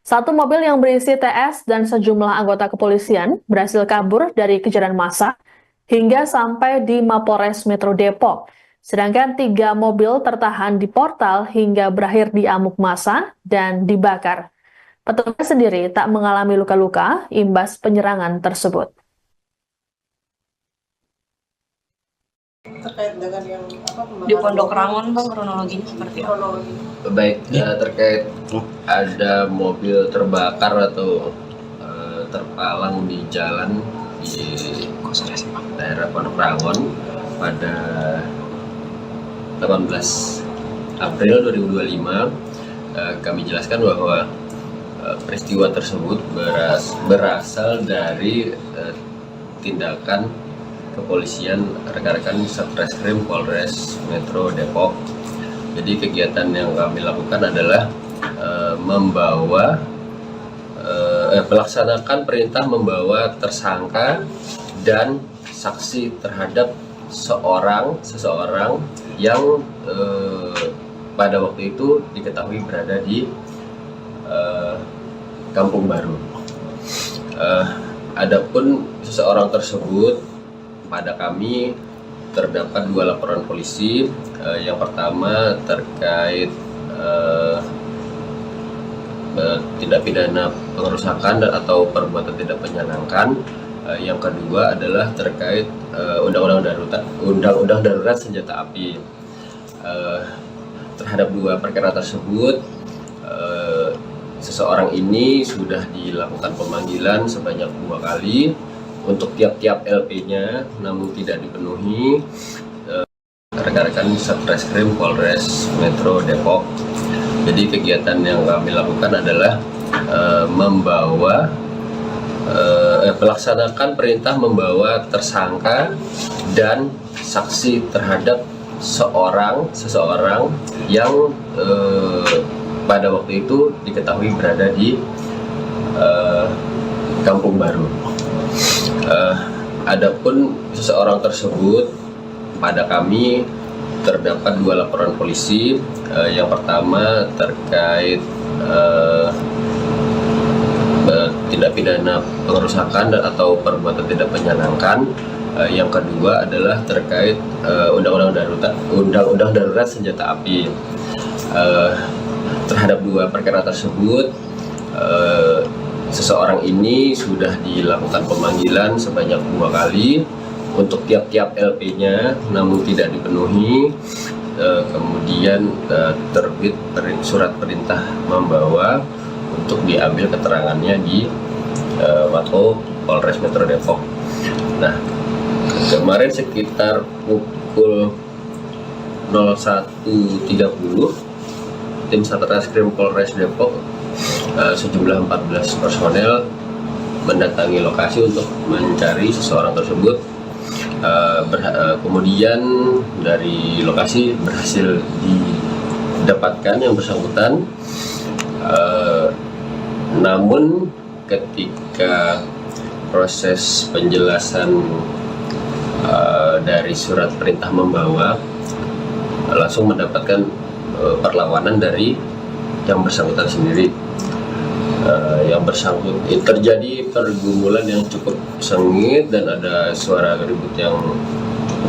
1 mobil yang berisi TS dan sejumlah anggota kepolisian berhasil kabur dari kejaran massa hingga sampai di Mapolres Metro Depok. Sedangkan 3 mobil tertahan di portal hingga berakhir di amuk massa dan dibakar. Petugas sendiri tak mengalami luka-luka imbas penyerangan tersebut. Terkait dengan yang Di Pondok Rangon, Bang, kronologinya seperti apa? Baik, terkait ada mobil terbakar atau terpalang di jalan di daerah Pondok Rangon pada 18 April 2025 kami jelaskan bahwa peristiwa tersebut berasal dari tindakan kepolisian rekan-rekan Satreskrim Polres Metro Depok. Jadi kegiatan yang kami lakukan adalah melaksanakan perintah membawa tersangka dan saksi terhadap seseorang yang pada waktu itu diketahui berada di Kampung Baru. Adapun seseorang tersebut, pada kami terdapat 2 laporan polisi. Yang pertama terkait tindak pidana pengerusakan atau perbuatan tidak menyenangkan. Yang kedua adalah terkait undang-undang darurat senjata api. Terhadap 2 perkara tersebut, seseorang ini sudah dilakukan pemanggilan sebanyak 2 kali untuk tiap-tiap LP-nya, namun tidak dipenuhi. Rekan-rekan Satreskrim Polres Metro Depok. Jadi kegiatan yang kami lakukan adalah melaksanakan perintah membawa tersangka dan saksi terhadap seseorang yang pada waktu itu diketahui berada di Kampung Baru. Adapun seseorang tersebut, pada kami terdapat 2 laporan polisi. Yang pertama terkait tindak pidana pengerusakan atau perbuatan tidak menyenangkan. Yang kedua adalah terkait undang-undang darurat senjata api. Terhadap 2 perkara tersebut, seseorang ini sudah dilakukan pemanggilan sebanyak 2 kali untuk tiap-tiap LP-nya, namun tidak dipenuhi. Kemudian terbit surat perintah membawa untuk diambil keterangannya di Mako Polres Metro Depok. Nah, kemarin sekitar pukul 01.30, tim Satreskrim Polres Depok sejumlah 14 personel mendatangi lokasi untuk mencari seseorang tersebut. Kemudian dari lokasi berhasil didapatkan yang bersangkutan. Namun ketika proses penjelasan dari surat perintah membawa, langsung mendapatkan perlawanan dari yang bersangkutan sendiri. Terjadi pergumulan yang cukup sengit dan ada suara ribut yang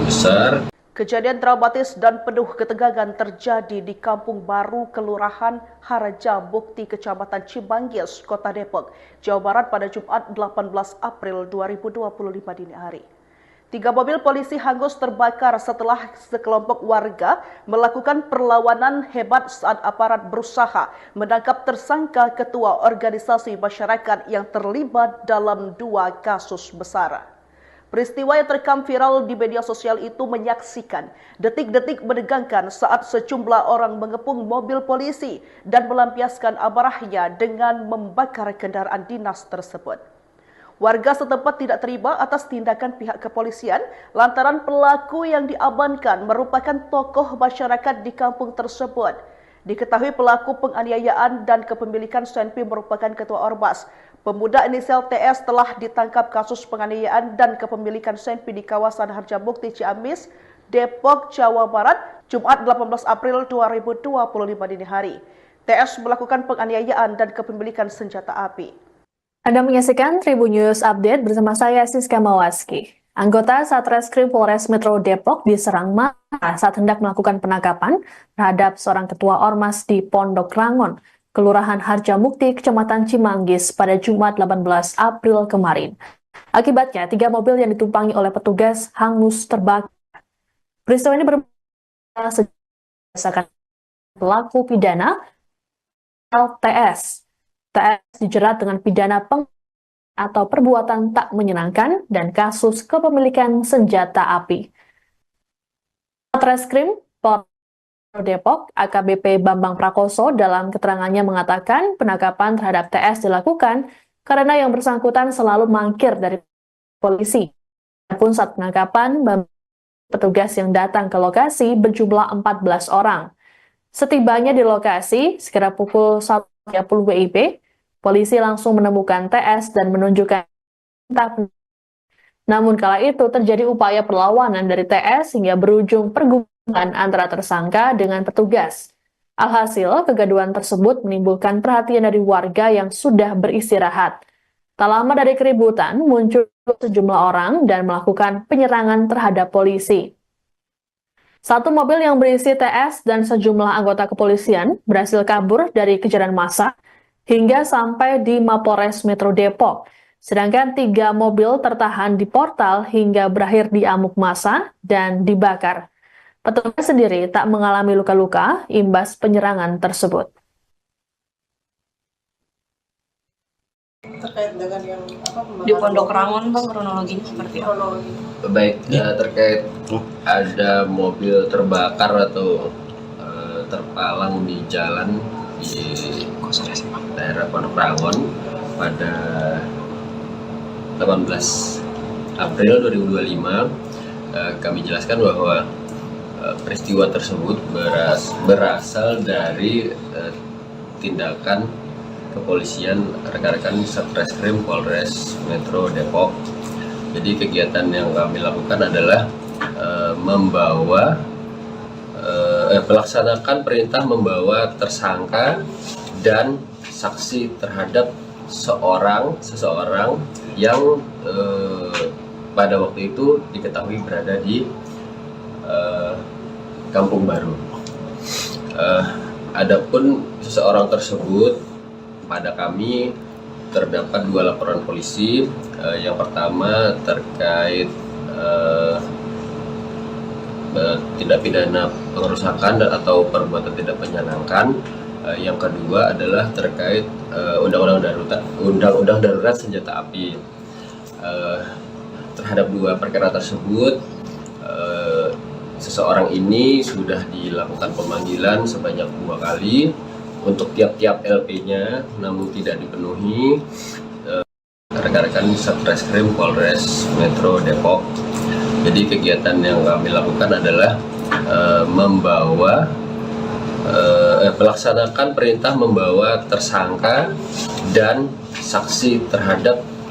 besar. Kejadian dramatis dan penuh ketegangan terjadi di Kampung Baru, Kelurahan Haraja Bukti, Kecamatan Cimanggis, Kota Depok, Jawa Barat pada Jumat 18 April 2025 dini hari. 3 mobil polisi hangus terbakar setelah sekelompok warga melakukan perlawanan hebat saat aparat berusaha menangkap tersangka ketua organisasi masyarakat yang terlibat dalam 2 kasus besar. Peristiwa yang terekam viral di media sosial itu menyaksikan detik-detik menegangkan saat sejumlah orang mengepung mobil polisi dan melampiaskan amarahnya dengan membakar kendaraan dinas tersebut. Warga setempat tidak terima atas tindakan pihak kepolisian lantaran pelaku yang diamankan merupakan tokoh masyarakat di kampung tersebut. Diketahui pelaku penganiayaan dan kepemilikan senpi merupakan ketua Ormas. Pemuda inisial TS telah ditangkap kasus penganiayaan dan kepemilikan senpi di kawasan Harjamukti Ciamis, Depok, Jawa Barat, Jumat 18 April 2025 dini hari. TS melakukan penganiayaan dan kepemilikan senjata api. Anda menyaksikan Tribun News Update bersama saya Siska Mawaski. Anggota Satreskrim Polres Metro Depok diserang massa saat hendak melakukan penangkapan terhadap seorang ketua Ormas di Pondok Rangon, Kelurahan Harjamukti, Kecamatan Cimanggis pada Jumat 18 April kemarin. Akibatnya, 3 mobil yang ditumpangi oleh petugas hangus terbakar. Peristiwa ini berbeda berdasarkan pelaku pidana LTS. TS dijerat dengan pidana atau perbuatan tak menyenangkan dan kasus kepemilikan senjata api. Satreskrim Polres Depok, AKBP Bambang Prakoso dalam keterangannya mengatakan penangkapan terhadap TS dilakukan karena yang bersangkutan selalu mangkir dari polisi. Adapun saat penangkapan, petugas yang datang ke lokasi berjumlah 14 orang. Setibanya di lokasi, sekitar pukul 1.30 WIB, polisi langsung menemukan TS dan menunjukkan. Namun kala itu terjadi upaya perlawanan dari TS hingga berujung pergumulan antara tersangka dengan petugas. Alhasil, kegaduhan tersebut menimbulkan perhatian dari warga yang sudah beristirahat. Tak lama dari keributan, muncul sejumlah orang dan melakukan penyerangan terhadap polisi. Satu mobil yang berisi TS dan sejumlah anggota kepolisian berhasil kabur dari kejaran massa hingga sampai di Mapores Metro Depok. Sedangkan 3 mobil tertahan di portal hingga berakhir di amuk massa dan dibakar. Petugas sendiri tak mengalami luka-luka imbas penyerangan tersebut. Terkait dengan yang Di Pondok Rangon, Bang, kronologinya seperti apa? Baik, terkait ada mobil terbakar atau terpalang di jalan di daerah Pondok Rangon pada 18 April 2025, kami jelaskan bahwa peristiwa tersebut berasal dari tindakan kepolisian rekan-rekan Satreskrim Polres Metro Depok. Jadi kegiatan yang kami lakukan adalah melaksanakan perintah membawa tersangka dan saksi terhadap seseorang yang pada waktu itu diketahui berada di Kampung Baru. Adapun seseorang tersebut pada kami terdapat 2 laporan polisi. Yang pertama terkait tindak pidana pengerusakan atau perbuatan tidak menyenangkan. Yang kedua adalah terkait undang-undang darurat senjata api. Terhadap 2 perkara tersebut, seseorang ini sudah dilakukan pemanggilan sebanyak 2 kali untuk tiap-tiap LP-nya, namun tidak dipenuhi. Rekan-rekan Satreskrim Polres Metro Depok. Jadi kegiatan yang kami lakukan adalah melaksanakan perintah membawa tersangka dan saksi terhadap